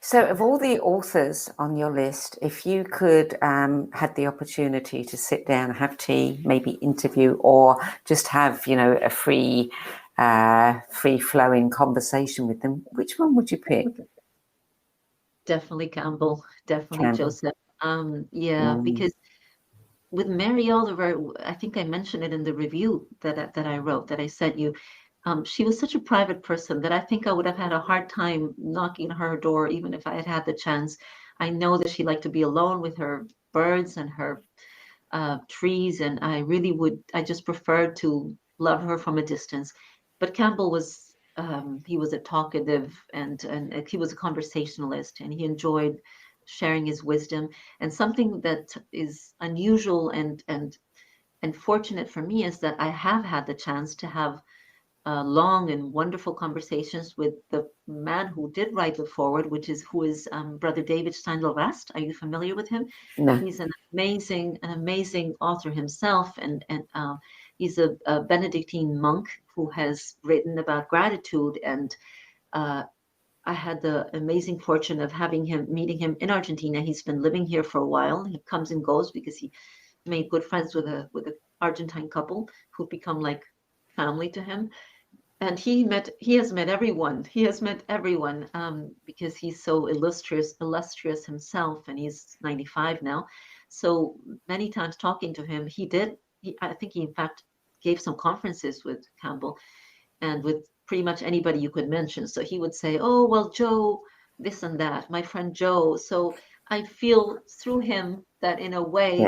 So of all the authors on your list, if you could had the opportunity to sit down, have tea, maybe interview, or just have, a free flowing conversation with them, which one would you pick? Definitely Campbell, definitely Joseph. Because with Mary Oliver, I think I mentioned it in the review that I wrote, that I sent you. She was such a private person that I think I would have had a hard time knocking her door, even if I had had the chance. I know that she liked to be alone with her birds and her trees, and I just preferred to love her from a distance. But Campbell was, he was a talkative, and he was a conversationalist, and he enjoyed sharing his wisdom. And something that is unusual and fortunate for me is that I have had the chance to have long and wonderful conversations with the man who did write the foreword, who is Brother David Steindl-Rast. Are you familiar with him? No. He's an amazing author himself, and he's a Benedictine monk who has written about gratitude. And I had the amazing fortune of meeting him in Argentina. He's been living here for a while. He comes and goes because he made good friends with an Argentine couple who've become like family to him. And he has met everyone. He has met everyone because he's so illustrious himself, and he's 95 now. So many times talking to him, I think he in fact gave some conferences with Campbell and with pretty much anybody you could mention. So he would say, oh, well, Joe, this and that, my friend Joe. So I feel through him that in a way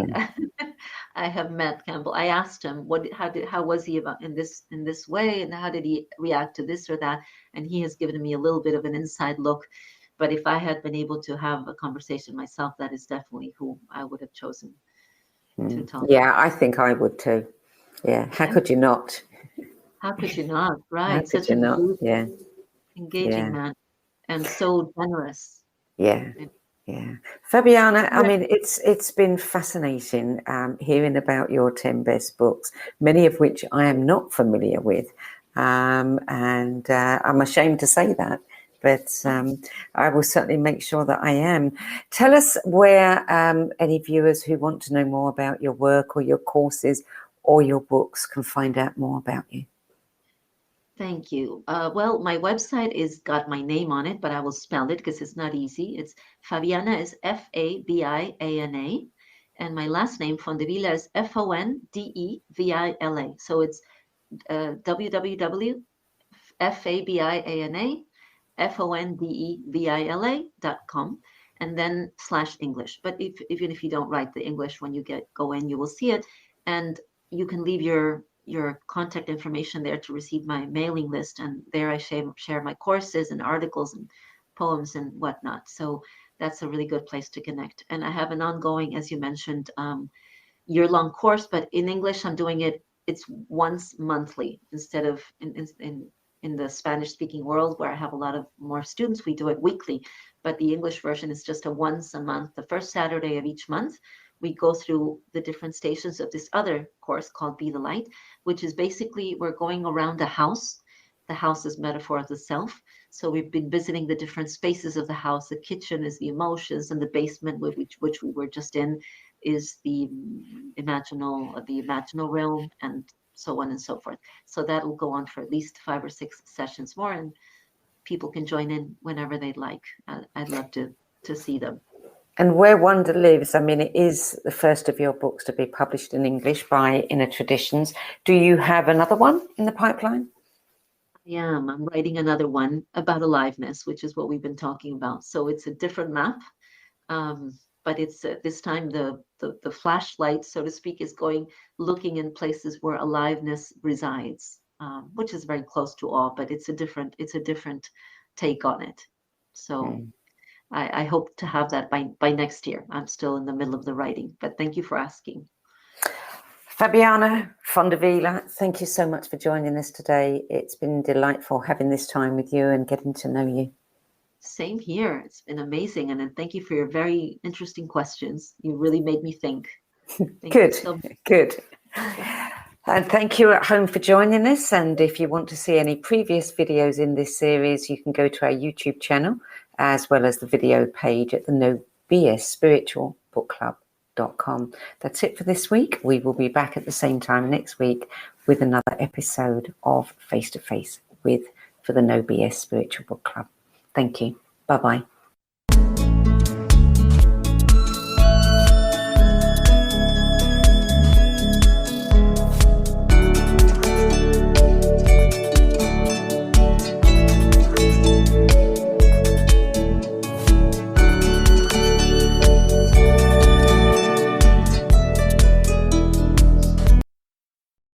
I have met Campbell. I asked him how was he about in this way, and how did he react to this or that, and he has given me a little bit of an inside look. But if I had been able to have a conversation myself, that is definitely who I would have chosen to talk. Yeah, I think I would too. Yeah, how could you not? How could you not? Right, such an engaging man, and so generous. Yeah. Fabiana, I mean, it's been fascinating hearing about your 10 best books, many of which I am not familiar with. And I'm ashamed to say that, but I will certainly make sure that I am. Tell us where any viewers who want to know more about your work or your courses or your books can find out more about you. Thank you. Well, my website is got my name on it, but I will spell it because it's not easy. It's Fabiana is Fabiana, and my last name Fondevila is Fondevila. So it's www.fabiana.fondevila.com. and then /English. But even if you don't write the English, when you go in, you will see it, and you can leave your contact information there to receive my mailing list, and there I share my courses and articles and poems and whatnot. So that's a really good place to connect. And I have an ongoing, as you mentioned, year-long course, but in English I'm doing it's once monthly instead of in the Spanish-speaking world, where I have a lot of more students, we do it weekly. But the English version is just a once a month, the first Saturday of each month. We go through the different stations of this other course called Be the Light, which is basically we're going around a house. The house is metaphor of the self. So we've been visiting the different spaces of the house. The kitchen is the emotions, and the basement, which we were just in, is the imaginal realm, and so on and so forth. So that will go on for at least 5 or 6 sessions more, and people can join in whenever they'd like. I'd love to see them. And Where Wonder Lives, I mean, it is the first of your books to be published in English by Inner Traditions. Do you have another one in the pipeline? I'm writing another one about aliveness, which is what we've been talking about. So it's a different map, but it's this time the flashlight, so to speak, is looking in places where aliveness resides, which is very close to all, but it's a different take on it. So I hope to have that by next year. I'm still in the middle of the writing, but thank you for asking. Fabiana Fondevila, thank you so much for joining us today. It's been delightful having this time with you and getting to know you. Same here. It's been amazing. And then thank you for your very interesting questions. You really made me think. Good. And thank you at home for joining us. And if you want to see any previous videos in this series, you can go to our YouTube channel, as well as the video page at the No BS Spiritual Book Club.com. That's it for this week. We will be back at the same time next week with another episode of Face to Face for the No BS Spiritual Book Club. Thank you. Bye-bye.